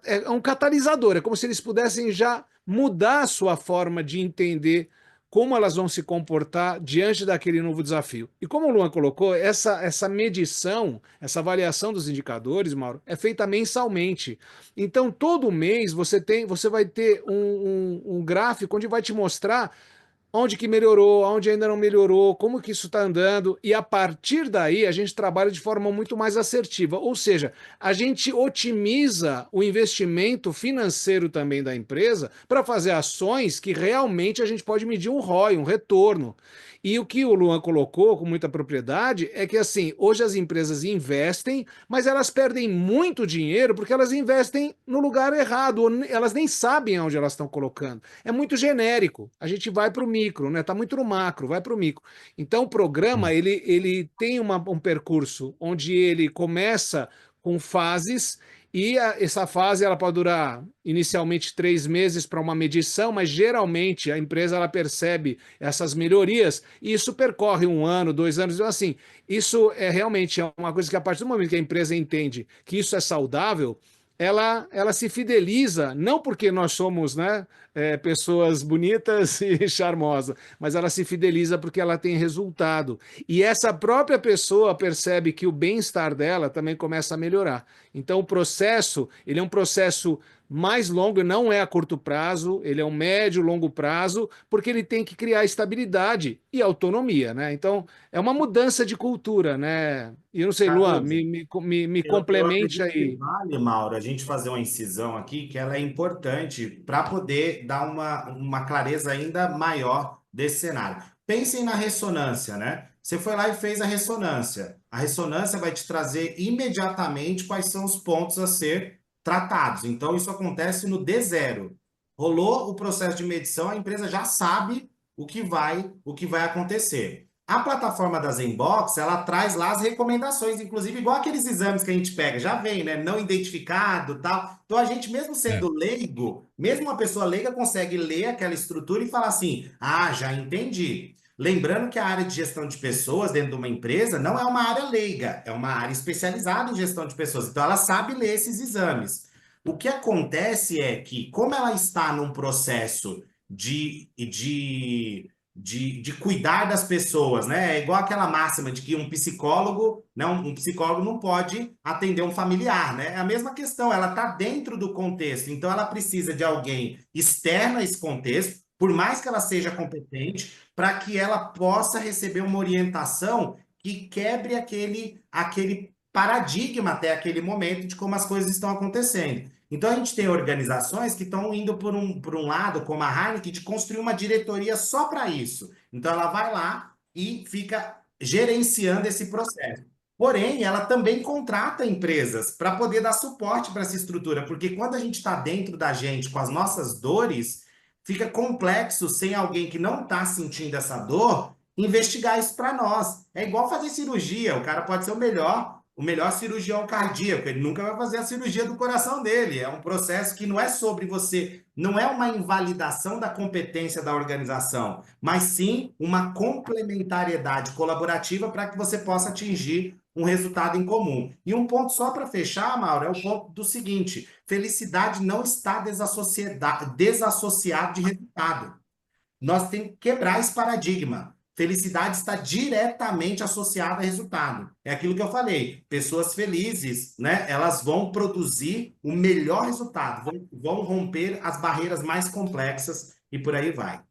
é um catalisador, é como se eles pudessem já mudar a sua forma de entender como elas vão se comportar diante daquele novo desafio. E como o Luan colocou, essa medição, essa avaliação dos indicadores, Mauro, é feita mensalmente. Então, todo mês você vai ter um gráfico onde vai te mostrar onde que melhorou, onde ainda não melhorou, como que isso está andando, e a partir daí a gente trabalha de forma muito mais assertiva, ou seja, a gente otimiza o investimento financeiro também da empresa para fazer ações que realmente a gente pode medir um ROI, um retorno. E o que o Luan colocou com muita propriedade é que assim, hoje as empresas investem, mas elas perdem muito dinheiro porque elas investem no lugar errado, ou elas nem sabem onde elas estão colocando. É muito genérico. A gente vai para o micro, né? Tá muito no macro, vai para o micro. Então, o programa ele tem um percurso onde ele começa com fases e essa fase ela pode durar inicialmente 3 meses para uma medição, mas geralmente a empresa ela percebe essas melhorias e isso percorre 1 ano, 2 anos. Então, assim, isso é realmente uma coisa que a partir do momento que a empresa entende que isso é saudável, ela se fideliza, não porque nós somos, né, pessoas bonitas e charmosas, mas ela se fideliza porque ela tem resultado. E essa própria pessoa percebe que o bem-estar dela também começa a melhorar. Então, o processo, ele é um processo mais longo, não é a curto prazo, ele é um médio, longo prazo, porque ele tem que criar estabilidade e autonomia, né? Então, é uma mudança de cultura, né? E eu não sei, Luan, Caruso, me eu complemente acredito que aí. vale, Mauro, a gente fazer uma incisão aqui, que ela é importante para poder dar uma clareza ainda maior desse cenário. Pensem na ressonância, né? Você foi lá e fez a ressonância. A ressonância vai te trazer imediatamente quais são os pontos a ser tratados. Então, isso acontece no D0. Rolou o processo de medição, a empresa já sabe o que vai acontecer. A plataforma da Zenbox, ela traz lá as recomendações, inclusive igual aqueles exames que a gente pega, já vem, né? Não identificado, tal. Então a gente mesmo É, sendo leigo, mesmo uma pessoa leiga consegue ler aquela estrutura e falar assim: "Ah, já entendi". Lembrando que a área de gestão de pessoas dentro de uma empresa não é uma área leiga, é uma área especializada em gestão de pessoas. Então ela sabe ler esses exames. O que acontece é que, como ela está num processo de cuidar das pessoas, né? É igual aquela máxima de que um psicólogo, não, um psicólogo não pode atender um familiar, né? É a mesma questão, ela está dentro do contexto, então ela precisa de alguém externo a esse contexto, por mais que ela seja competente, para que ela possa receber uma orientação que quebre aquele paradigma até aquele momento de como as coisas estão acontecendo. Então, a gente tem organizações que estão indo por um lado, como a Heineken, de construir uma diretoria só para isso. Então, ela vai lá e fica gerenciando esse processo. Porém, ela também contrata empresas para poder dar suporte para essa estrutura, porque quando a gente está dentro da gente com as nossas dores, fica complexo sem alguém que não está sentindo essa dor investigar isso para nós. É igual fazer cirurgia, o cara pode ser o melhor cirurgião cardíaco, ele nunca vai fazer a cirurgia do coração dele. É um processo que não é sobre você, não é uma invalidação da competência da organização, mas sim uma complementariedade colaborativa para que você possa atingir um resultado em comum. E um ponto só para fechar, Mauro, é o ponto do seguinte: felicidade não está desassociado de resultado. Nós temos que quebrar esse paradigma. Felicidade está diretamente associada a resultado. É aquilo que eu falei. Pessoas felizes, né? Elas vão produzir o melhor resultado, vão romper as barreiras mais complexas e por aí vai.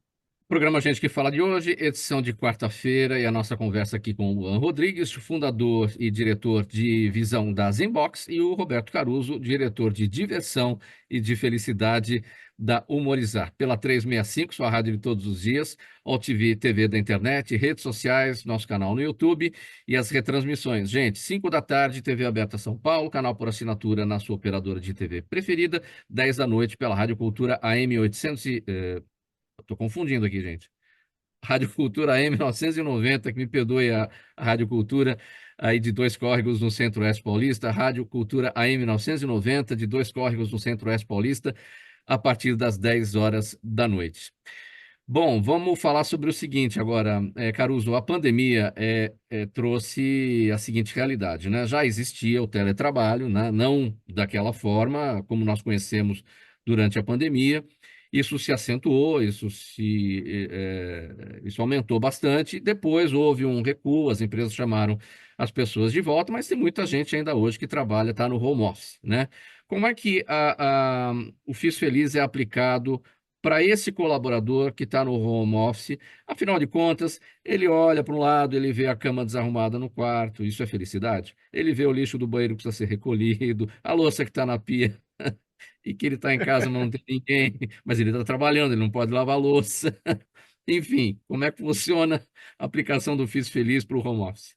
programa Gente que Fala de hoje, edição de quarta-feira, e a nossa conversa aqui com o Luan Rodrigues, fundador e diretor de visão da Zenbox, e o Roberto Caruso, diretor de diversão e de felicidade da Humorizar. Pela 365, sua rádio de todos os dias, OTV, TV da internet, redes sociais, nosso canal no YouTube e as retransmissões. Gente, 5 da tarde, TV aberta São Paulo, canal por assinatura na sua operadora de TV preferida, 10 da noite pela Rádio Cultura AM 800 Estou confundindo aqui, gente. Rádio Cultura AM 990, que me perdoe a Rádio Cultura aí de Dois Córregos no Centro-Oeste Paulista, Rádio Cultura AM 990 de Dois Córregos no Centro-Oeste Paulista, a partir das 10 horas da noite. Bom, vamos falar sobre o seguinte agora, Caruso. A pandemia trouxe a seguinte realidade, né? Já existia o teletrabalho, né? Não daquela forma como nós conhecemos durante a pandemia. Isso se acentuou, isso aumentou bastante. Depois houve um recuo, as empresas chamaram as pessoas de volta, mas tem muita gente ainda hoje que trabalha, está no home office, né? Como é que o Fiz Feliz é aplicado para esse colaborador que está no home office? Afinal de contas, ele olha para um lado, ele vê a cama desarrumada no quarto, isso é felicidade? Ele vê o lixo do banheiro que precisa ser recolhido, a louça que está na pia e que ele está em casa, mas não tem ninguém, mas ele está trabalhando, ele não pode lavar a louça. Enfim, como é que funciona a aplicação do Fiz Feliz para o home office?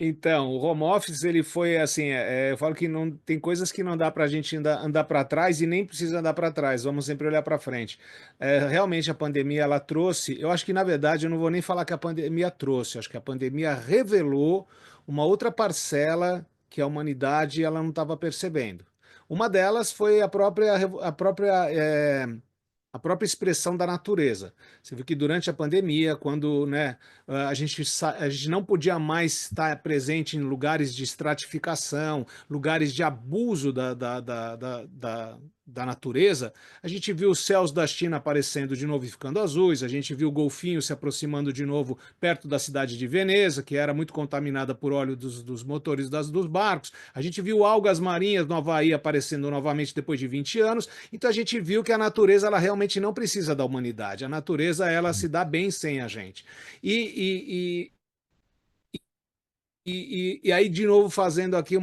Então, o home office, ele foi assim, eu falo que não tem coisas que não dá para a gente andar para trás e nem precisa andar para trás, vamos sempre olhar para frente. Realmente a pandemia, ela trouxe, eu acho que na verdade eu não vou nem falar que a pandemia trouxe, eu acho que a pandemia revelou uma outra parcela que a humanidade ela não estava percebendo. Uma delas foi a própria expressão da natureza. Você viu que durante a pandemia, quando, né, a gente não podia mais estar presente em lugares de estratificação, lugares de abuso da natureza, a gente viu os céus da China aparecendo de novo e ficando azuis, a gente viu o Golfinho se aproximando de novo perto da cidade de Veneza, que era muito contaminada por óleo dos motores dos barcos, a gente viu algas marinhas no Havaí aparecendo novamente depois de 20 anos, então a gente viu que a natureza ela realmente não precisa da humanidade, a natureza ela se dá bem sem a gente. E, e aí, de novo, fazendo aqui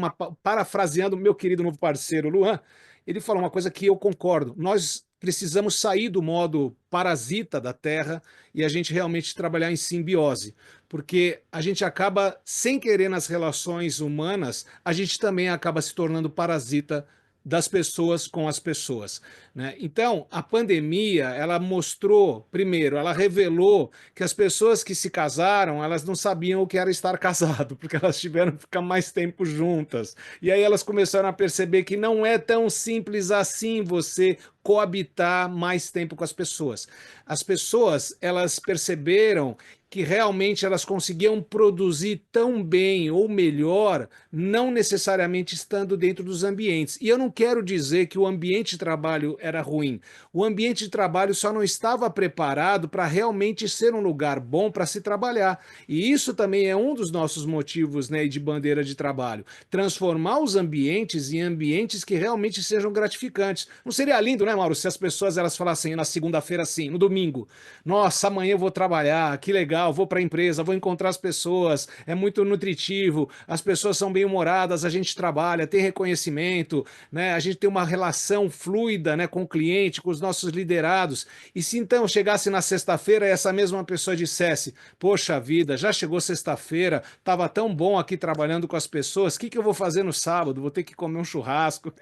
parafraseando o meu querido novo parceiro Luan, ele falou uma coisa que eu concordo. Nós precisamos sair do modo parasita da Terra e a gente realmente trabalhar em simbiose, porque a gente acaba, sem querer nas relações humanas, a gente também acaba se tornando parasita das pessoas com as pessoas, né? Então, a pandemia, ela mostrou, primeiro, ela revelou que as pessoas que se casaram, elas não sabiam o que era estar casado, porque elas tiveram que ficar mais tempo juntas. E aí elas começaram a perceber que não é tão simples assim você coabitar mais tempo com as pessoas. As pessoas, elas perceberam que realmente elas conseguiam produzir tão bem ou melhor, não necessariamente estando dentro dos ambientes. E eu não quero dizer que o ambiente de trabalho era ruim. O ambiente de trabalho só não estava preparado para realmente ser um lugar bom para se trabalhar. E isso também é um dos nossos motivos, né, de bandeira de trabalho. Transformar os ambientes em ambientes que realmente sejam gratificantes. Não seria lindo, né, Mauro, se as pessoas elas falassem na segunda-feira assim, no domingo, nossa, amanhã eu vou trabalhar, que legal, vou para a empresa, vou encontrar as pessoas, é muito nutritivo, as pessoas são bem-humoradas, a gente trabalha, tem reconhecimento, né? A gente tem uma relação fluida, né, com o cliente, com os nossos liderados. E se então chegasse na sexta-feira e essa mesma pessoa dissesse: poxa vida, já chegou sexta-feira, estava tão bom aqui trabalhando com as pessoas, o que que eu vou fazer no sábado? Vou ter que comer um churrasco.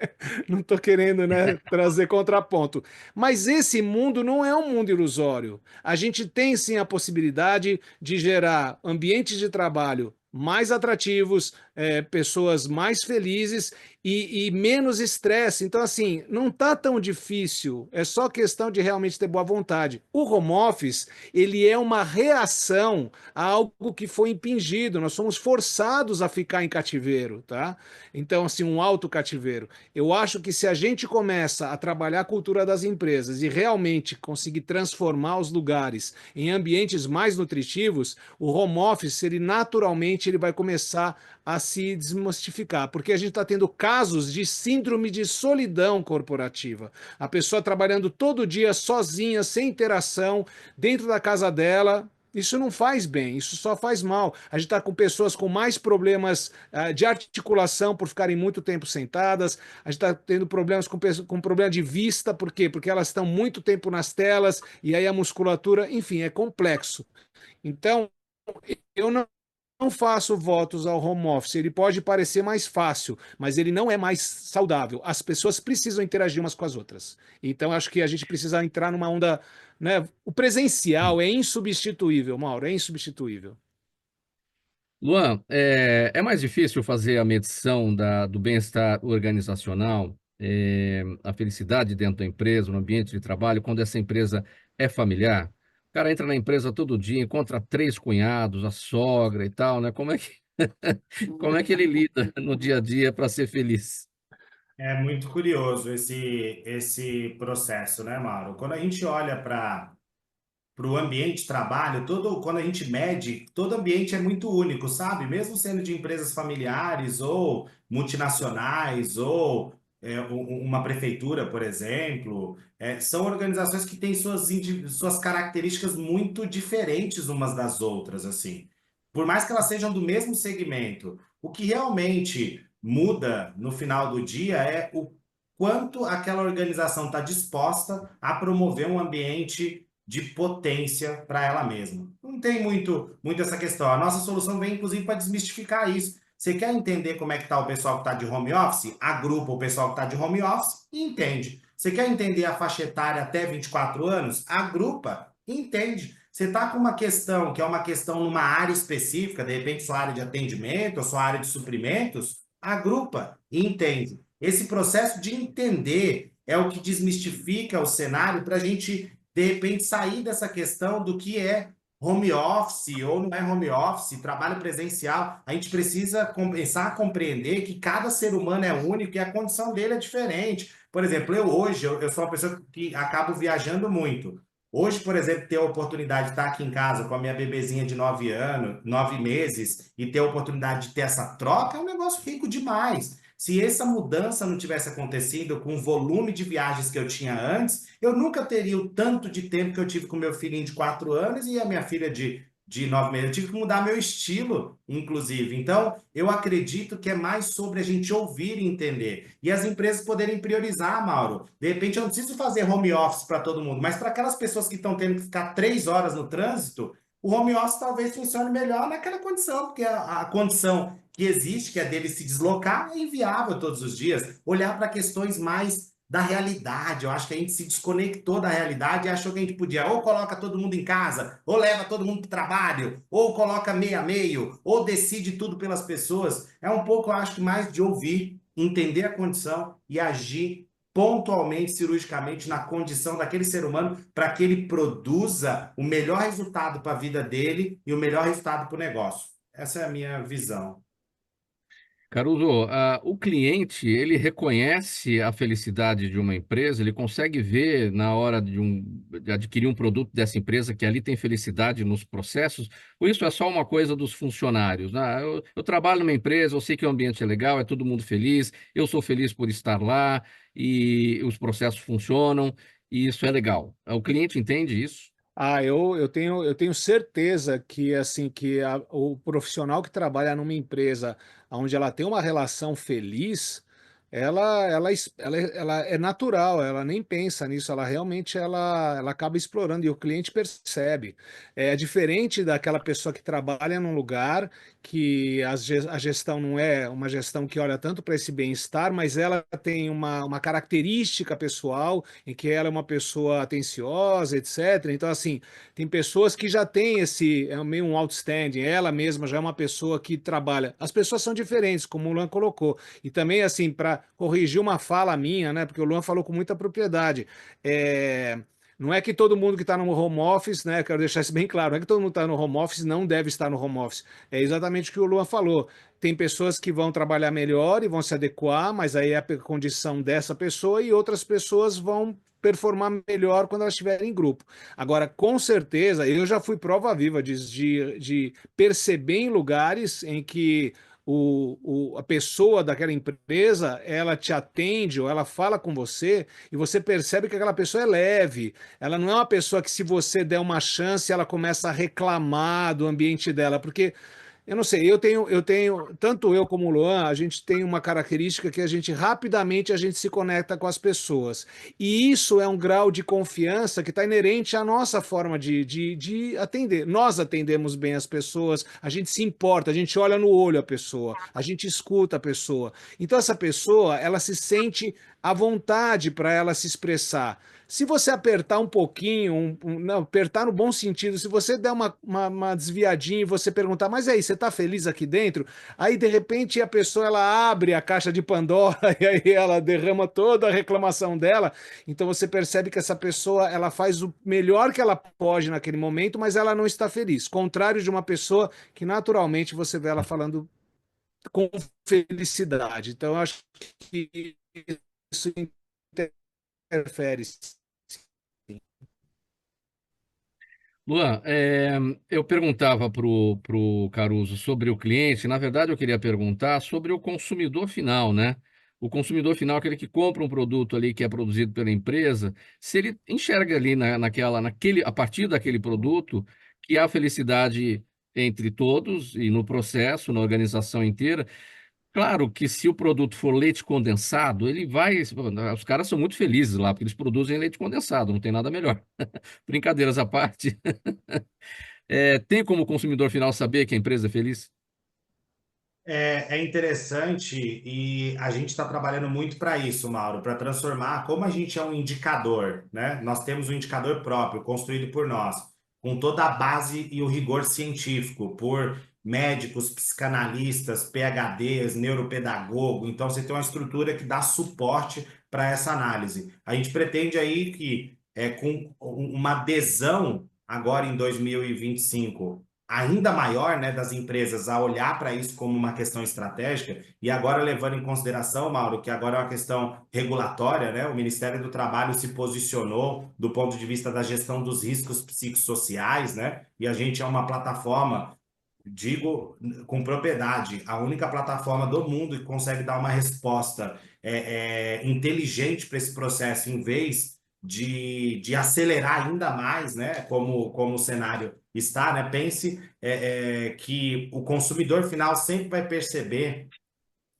Não estou querendo, né, trazer contraponto. Mas esse mundo não é um mundo ilusório. A gente tem sim a possibilidade de gerar ambientes de trabalho mais atrativos, pessoas mais felizes e menos estresse. Então, assim, não está tão difícil, é só questão de realmente ter boa vontade. O home office, ele é uma reação a algo que foi impingido, nós somos forçados a ficar em cativeiro, tá? Então, assim, um alto cativeiro. Eu acho que se a gente começa a trabalhar a cultura das empresas e realmente conseguir transformar os lugares em ambientes mais nutritivos, o home office, ele naturalmente ele vai começar a se desmistificar, porque a gente está tendo casos de síndrome de solidão corporativa. A pessoa trabalhando todo dia sozinha, sem interação, dentro da casa dela. Isso não faz bem, isso só faz mal. A gente está com pessoas com mais problemas de articulação por ficarem muito tempo sentadas, a gente está tendo problemas com problema de vista, por quê? Porque elas estão muito tempo nas telas e aí a musculatura, enfim, é complexo. Então, eu não faço votos ao home office. Ele pode parecer mais fácil, mas ele não é mais saudável. As pessoas precisam interagir umas com as outras. Então, acho que a gente precisa entrar numa onda, né? O presencial é insubstituível, Mauro, é insubstituível. Luan, é mais difícil fazer a medição do bem-estar organizacional, a felicidade dentro da empresa, no ambiente de trabalho, quando essa empresa é familiar? O cara entra na empresa todo dia, encontra três cunhados, a sogra e tal, né? Como é que ele lida no dia a dia para ser feliz? É muito curioso esse processo, né, Mauro? Quando a gente olha para o ambiente de trabalho, quando a gente mede, todo ambiente é muito único, sabe? Mesmo sendo de empresas familiares ou multinacionais ou uma prefeitura, por exemplo, são organizações que têm suas características muito diferentes umas das outras, assim. Por mais que elas sejam do mesmo segmento, o que realmente muda no final do dia é o quanto aquela organização está disposta a promover um ambiente de potência para ela mesma. Não tem muito essa questão. A nossa solução vem, inclusive, para desmistificar isso. Você quer entender como é que está o pessoal que está de home office? Agrupa o pessoal que está de home office e entende. Você quer entender a faixa etária até 24 anos? Agrupa, entende. Você está com uma questão que é uma questão numa área específica, de repente sua área de atendimento ou sua área de suprimentos, agrupa e entende. Esse processo de entender é o que desmistifica o cenário para a gente de repente sair dessa questão do que é home office ou não é home office, trabalho presencial, a gente precisa começar a compreender que cada ser humano é único e a condição dele é diferente. Por exemplo, eu sou uma pessoa que acabo viajando muito. Hoje, por exemplo, ter a oportunidade de estar aqui em casa com a minha bebezinha de 9 anos, 9 meses, e ter a oportunidade de ter essa troca é um negócio rico demais. Se essa mudança não tivesse acontecido com o volume de viagens que eu tinha antes, eu nunca teria o tanto de tempo que eu tive com meu filhinho de 4 anos e a minha filha de 9 meses. Eu tive que mudar meu estilo, inclusive. Então, eu acredito que é mais sobre a gente ouvir e entender. E as empresas poderem priorizar, Mauro. De repente, eu não preciso fazer home office para todo mundo, mas para aquelas pessoas que estão tendo que ficar 3 horas no trânsito, o home office talvez funcione melhor naquela condição, porque a condição que existe, que é dele se deslocar, é inviável todos os dias. Olhar para questões mais da realidade. Eu acho que a gente se desconectou da realidade e achou que a gente podia ou coloca todo mundo em casa, ou leva todo mundo para o trabalho, ou coloca meio a meio, ou decide tudo pelas pessoas. É um pouco, eu acho que mais de ouvir, entender a condição e agir pontualmente, cirurgicamente, na condição daquele ser humano para que ele produza o melhor resultado para a vida dele e o melhor resultado para o negócio. Essa é a minha visão. Caruso, o cliente, ele reconhece a felicidade de uma empresa, ele consegue ver na hora de adquirir um produto dessa empresa que ali tem felicidade nos processos, ou isso é só uma coisa dos funcionários, né? Eu trabalho numa empresa, eu sei que o ambiente é legal, é todo mundo feliz, eu sou feliz por estar lá e os processos funcionam e isso é legal. O cliente entende isso? Eu tenho certeza que assim que o profissional que trabalha numa empresa onde ela tem uma relação feliz, ela é natural, ela nem pensa nisso, ela realmente ela acaba explorando e o cliente percebe. É diferente daquela pessoa que trabalha num lugar que a gestão não é uma gestão que olha tanto para esse bem-estar, mas ela tem uma característica pessoal em que ela é uma pessoa atenciosa, etc. Então, assim, tem pessoas que já têm esse, é meio um outstanding, ela mesma já é uma pessoa que trabalha. As pessoas são diferentes, como o Luan colocou. E também, assim, para corrigir uma fala minha, né, porque o Luan falou com muita propriedade, é. Não é que todo mundo que está no home office, né? Quero deixar isso bem claro. Não é que todo mundo está no home office não deve estar no home office. É exatamente o que o Luan falou. Tem pessoas que vão trabalhar melhor e vão se adequar, mas aí é a condição dessa pessoa, e outras pessoas vão performar melhor quando elas estiverem em grupo. Agora, com certeza, eu já fui prova viva de perceber em lugares em que a pessoa daquela empresa, ela te atende ou ela fala com você e você percebe que aquela pessoa é leve. Ela não é uma pessoa que, se você der uma chance, ela começa a reclamar do ambiente dela, porque eu não sei, tanto eu como o Luan, a gente tem uma característica que a gente rapidamente a gente se conecta com as pessoas. E isso é um grau de confiança que está inerente à nossa forma de atender. Nós atendemos bem as pessoas, a gente se importa, a gente olha no olho a pessoa, a gente escuta a pessoa. Então essa pessoa, ela se sente à vontade para ela se expressar. Se você apertar um pouquinho, não, apertar no bom sentido, se você der uma desviadinha e você perguntar, mas aí, você está feliz aqui dentro? Aí, de repente, a pessoa ela abre a caixa de Pandora e aí ela derrama toda a reclamação dela. Então você percebe que essa pessoa ela faz o melhor que ela pode naquele momento, mas ela não está feliz. Contrário de uma pessoa que naturalmente você vê ela falando com felicidade. Então, eu acho que isso interfere. Luan, eu perguntava para o Caruso sobre o cliente, na verdade eu queria perguntar sobre o consumidor final, né? O consumidor final, aquele que compra um produto ali que é produzido pela empresa, se ele enxerga ali a partir daquele produto, que há felicidade entre todos e no processo, na organização inteira. Claro que se o produto for leite condensado, ele vai. Os caras são muito felizes lá, porque eles produzem leite condensado, não tem nada melhor. Brincadeiras à parte. Tem como o consumidor final saber que a empresa é feliz? É interessante e a gente está trabalhando muito para isso, Mauro, para transformar como a gente é um indicador, né? Nós temos um indicador próprio, construído por nós, com toda a base e o rigor científico, por médicos, psicanalistas, PhDs, neuropedagogo. Então, você tem uma estrutura que dá suporte para essa análise. A gente pretende aí que, com uma adesão agora em 2025 ainda maior, né, das empresas a olhar para isso como uma questão estratégica, e agora levando em consideração, Mauro, que agora é uma questão regulatória, né, o Ministério do Trabalho se posicionou do ponto de vista da gestão dos riscos psicossociais, né, e a gente é uma plataforma, digo com propriedade, a única plataforma do mundo que consegue dar uma resposta inteligente para esse processo, em vez de acelerar ainda mais, né? Como o cenário está, né? Pense que o consumidor final sempre vai perceber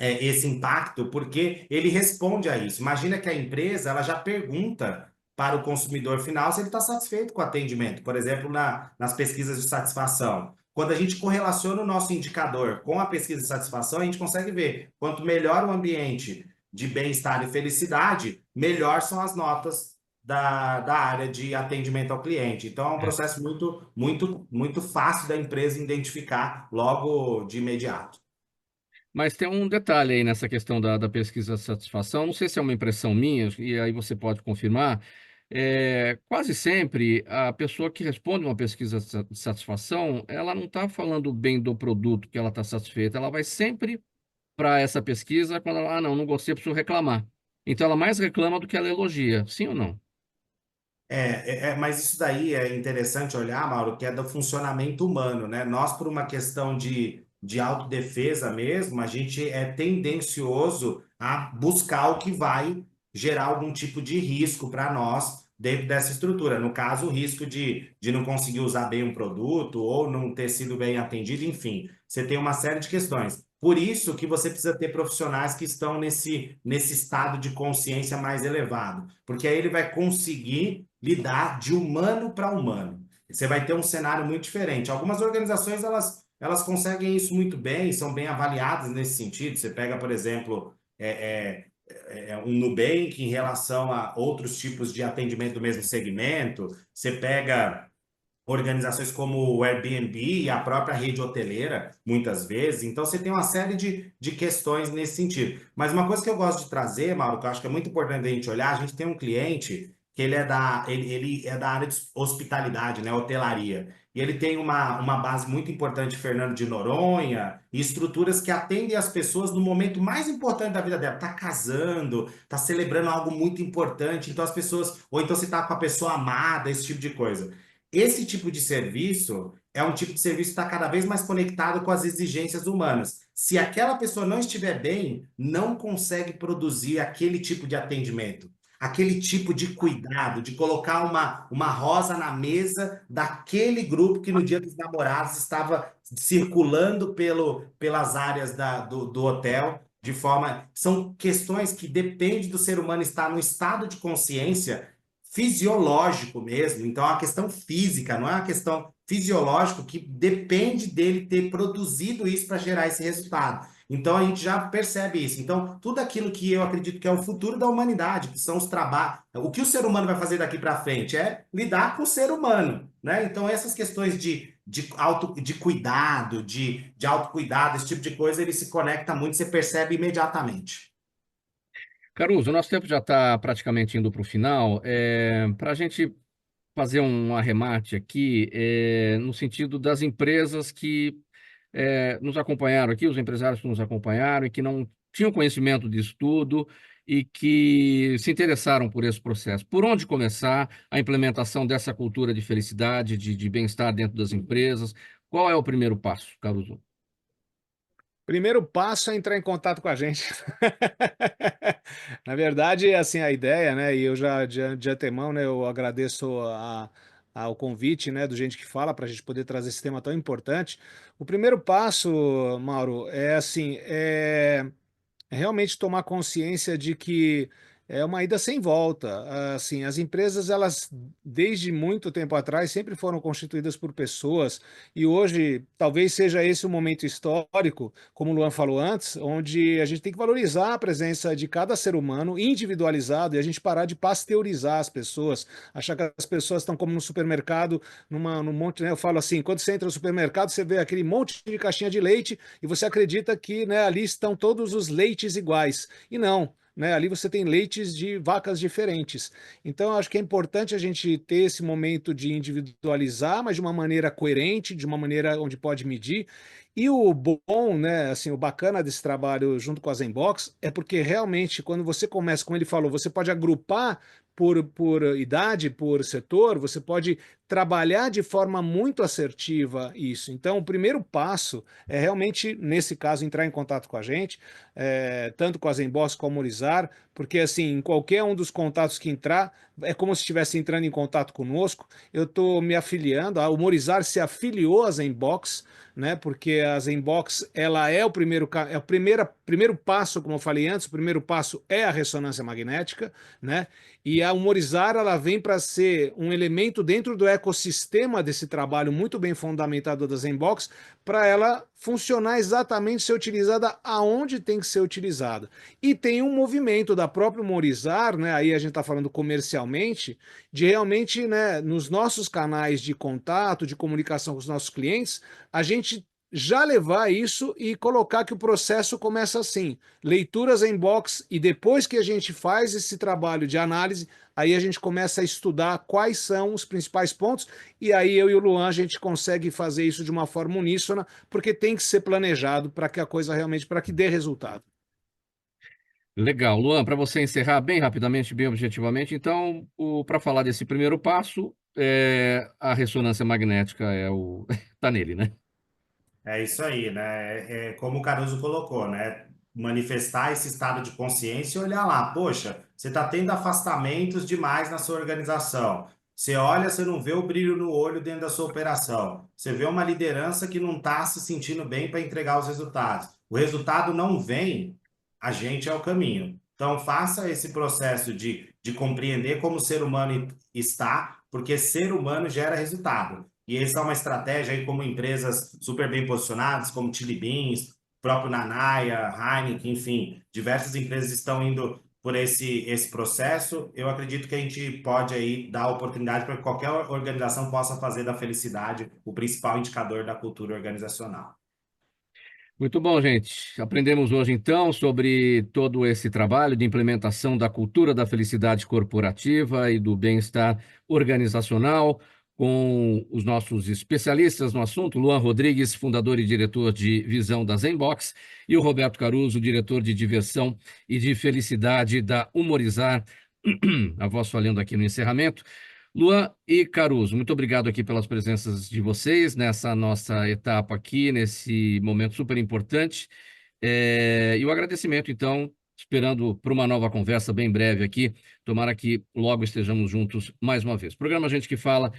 esse impacto, porque ele responde a isso. Imagina que a empresa ela já pergunta para o consumidor final se ele está satisfeito com o atendimento, por exemplo, nas pesquisas de satisfação. Quando a gente correlaciona o nosso indicador com a pesquisa de satisfação, a gente consegue ver quanto melhor o ambiente de bem-estar e felicidade, melhor são as notas da área de atendimento ao cliente. Então, é um processo muito, muito, muito fácil da empresa identificar logo de imediato. Mas tem um detalhe aí nessa questão da pesquisa de satisfação, não sei se é uma impressão minha, e aí você pode confirmar. Quase sempre a pessoa que responde uma pesquisa de satisfação, ela não está falando bem do produto que ela está satisfeita, ela vai sempre para essa pesquisa quando ela, não gostei, preciso reclamar. Então ela mais reclama do que ela elogia, sim ou não? Mas isso daí é interessante olhar, Mauro, que é do funcionamento humano, né? Nós, por uma questão de autodefesa mesmo, a gente é tendencioso a buscar o que vai gerar algum tipo de risco para nós dentro dessa estrutura. No caso, o risco de não conseguir usar bem um produto ou não ter sido bem atendido, enfim, você tem uma série de questões. Por isso que você precisa ter profissionais que estão nesse estado de consciência mais elevado, porque aí ele vai conseguir lidar de humano para humano. Você vai ter um cenário muito diferente. Algumas organizações, elas conseguem isso muito bem, são bem avaliadas nesse sentido. Você pega, por exemplo, um Nubank em relação a outros tipos de atendimento do mesmo segmento. Você pega organizações como o Airbnb e a própria rede hoteleira, muitas vezes. Então, você tem uma série de questões nesse sentido. Mas uma coisa que eu gosto de trazer, Mauro, que eu acho que é muito importante a gente olhar, a gente tem um cliente que ele é da área de hospitalidade, né, hotelaria. E ele tem uma base muito importante, Fernando de Noronha, e estruturas que atendem as pessoas no momento mais importante da vida dela. Tá casando, tá celebrando algo muito importante. Então as pessoas, ou então você tá com a pessoa amada, esse tipo de coisa. Esse tipo de serviço é um tipo de serviço que está cada vez mais conectado com as exigências humanas. Se aquela pessoa não estiver bem, não consegue produzir aquele tipo de atendimento, aquele tipo de cuidado, de colocar uma rosa na mesa daquele grupo que no Dia dos Namorados estava circulando pelas áreas do hotel, de forma. São questões que dependem do ser humano estar no estado de consciência fisiológico mesmo. Então, é uma questão física, não é uma questão fisiológica que depende dele ter produzido isso para gerar esse resultado. Então, a gente já percebe isso. Então, tudo aquilo que eu acredito que é o futuro da humanidade, que são os trabalhos, o que o ser humano vai fazer daqui para frente é lidar com o ser humano, né? Então, essas questões de cuidado, de autocuidado, esse tipo de coisa, ele se conecta muito, você percebe imediatamente. Caruso, o nosso tempo já está praticamente indo para o final. Para a gente fazer um arremate aqui, no sentido das empresas que nos acompanharam aqui, os empresários que nos acompanharam e que não tinham conhecimento disso tudo e que se interessaram por esse processo. Por onde começar a implementação dessa cultura de felicidade, de bem-estar dentro das empresas? Qual é o primeiro passo, Caruso? Primeiro passo é entrar em contato com a gente. Na verdade, assim, a ideia, né? E eu já de antemão, né? Eu agradeço ao convite, né? Do Gente que Fala, para a gente poder trazer esse tema tão importante. O primeiro passo, Mauro, é assim, é realmente tomar consciência de que é uma ida sem volta. Assim, as empresas, elas, desde muito tempo atrás, sempre foram constituídas por pessoas, e hoje talvez seja esse o momento histórico, como o Luan falou antes, onde a gente tem que valorizar a presença de cada ser humano individualizado e a gente parar de pasteurizar as pessoas, achar que as pessoas estão como no supermercado, num monte, né? Eu falo assim, quando você entra no supermercado, você vê aquele monte de caixinha de leite e você acredita que, né, ali estão todos os leites iguais. E não. né? Ali você tem leites de vacas diferentes. Então, eu acho que é importante a gente ter esse momento de individualizar, mas de uma maneira coerente, de uma maneira onde pode medir. E o bom, né, assim, o bacana desse trabalho junto com a Zenbox é porque realmente, quando você começa, como ele falou, você pode agrupar por idade, por setor, você pode trabalhar de forma muito assertiva isso. Então, o primeiro passo é realmente, nesse caso, entrar em contato com a gente, tanto com a Zenbox como o Morizar, porque assim, em qualquer um dos contatos que entrar, é como se estivesse entrando em contato conosco. Eu estou me afiliando, o Morizar se afiliou à Zenbox, né? Porque a Zenbox ela é o primeiro passo, como eu falei antes, o primeiro passo é a ressonância magnética, né? E a Humorizar ela vem para ser um elemento dentro do ecossistema desse trabalho muito bem fundamentado da Zenbox, para ela funcionar exatamente, ser utilizada aonde tem que ser utilizada. E tem um movimento da própria Humorizar, né? Aí a gente está falando comercialmente, de realmente, né, nos nossos canais de contato, de comunicação com os nossos clientes, a gente já levar isso e colocar que o processo começa assim, leituras em box, e depois que a gente faz esse trabalho de análise, aí a gente começa a estudar quais são os principais pontos, e aí eu e o Luan a gente consegue fazer isso de uma forma uníssona, porque tem que ser planejado para que a coisa realmente, para que dê resultado. Legal. Luan, para você encerrar bem rapidamente, bem objetivamente, então, para falar desse primeiro passo, a ressonância magnética tá nele, né? É isso aí, né? É como o Caruso colocou, né? Manifestar esse estado de consciência e olhar lá, poxa, você está tendo afastamentos demais na sua organização. Você olha, você não vê o brilho no olho dentro da sua operação. Você vê uma liderança que não está se sentindo bem para entregar os resultados. O resultado não vem, a gente é o caminho. Então, faça esse processo de compreender como o ser humano está, porque ser humano gera resultado. E essa é uma estratégia aí como empresas super bem posicionadas, como Chili Beans, próprio Nanaya, Heineken, enfim, diversas empresas estão indo por esse processo. Eu acredito que a gente pode aí dar oportunidade para que qualquer organização possa fazer da felicidade o principal indicador da cultura organizacional. Muito bom, gente. Aprendemos hoje, então, sobre todo esse trabalho de implementação da cultura da felicidade corporativa e do bem-estar organizacional, com os nossos especialistas no assunto, Luan Rodrigues, fundador e diretor de Visão da Zenbox, e o Roberto Caruso, diretor de diversão e de felicidade da Humorizar, a voz falhando aqui no encerramento. Luan e Caruso, muito obrigado aqui pelas presenças de vocês nessa nossa etapa aqui, nesse momento super importante. E o agradecimento, então, esperando por uma nova conversa bem breve aqui. Tomara que logo estejamos juntos mais uma vez. Programa Gente que Fala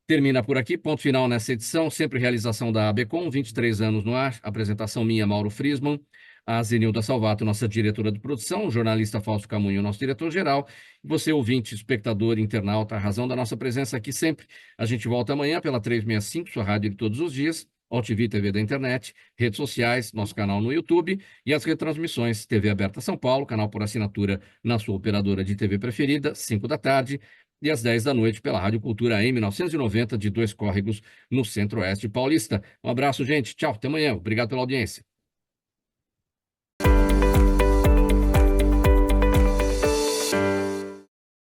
termina por aqui, ponto final nessa edição, sempre realização da ABCom, 23 anos no ar, apresentação minha, Mauro Friesman, a Zenilda Salvato, nossa diretora de produção, o jornalista Fausto Camunho, nosso diretor-geral, você ouvinte, espectador, internauta, a razão da nossa presença aqui sempre. A gente volta amanhã pela 365, sua rádio de todos os dias, OTV TV da internet, redes sociais, nosso canal no YouTube e as retransmissões TV Aberta São Paulo, canal por assinatura na sua operadora de TV preferida, 5 da tarde, e às 10 da noite pela Rádio Cultura AM 990 de Dois Córregos, no Centro-Oeste Paulista. Um abraço, gente. Tchau, até amanhã. Obrigado pela audiência.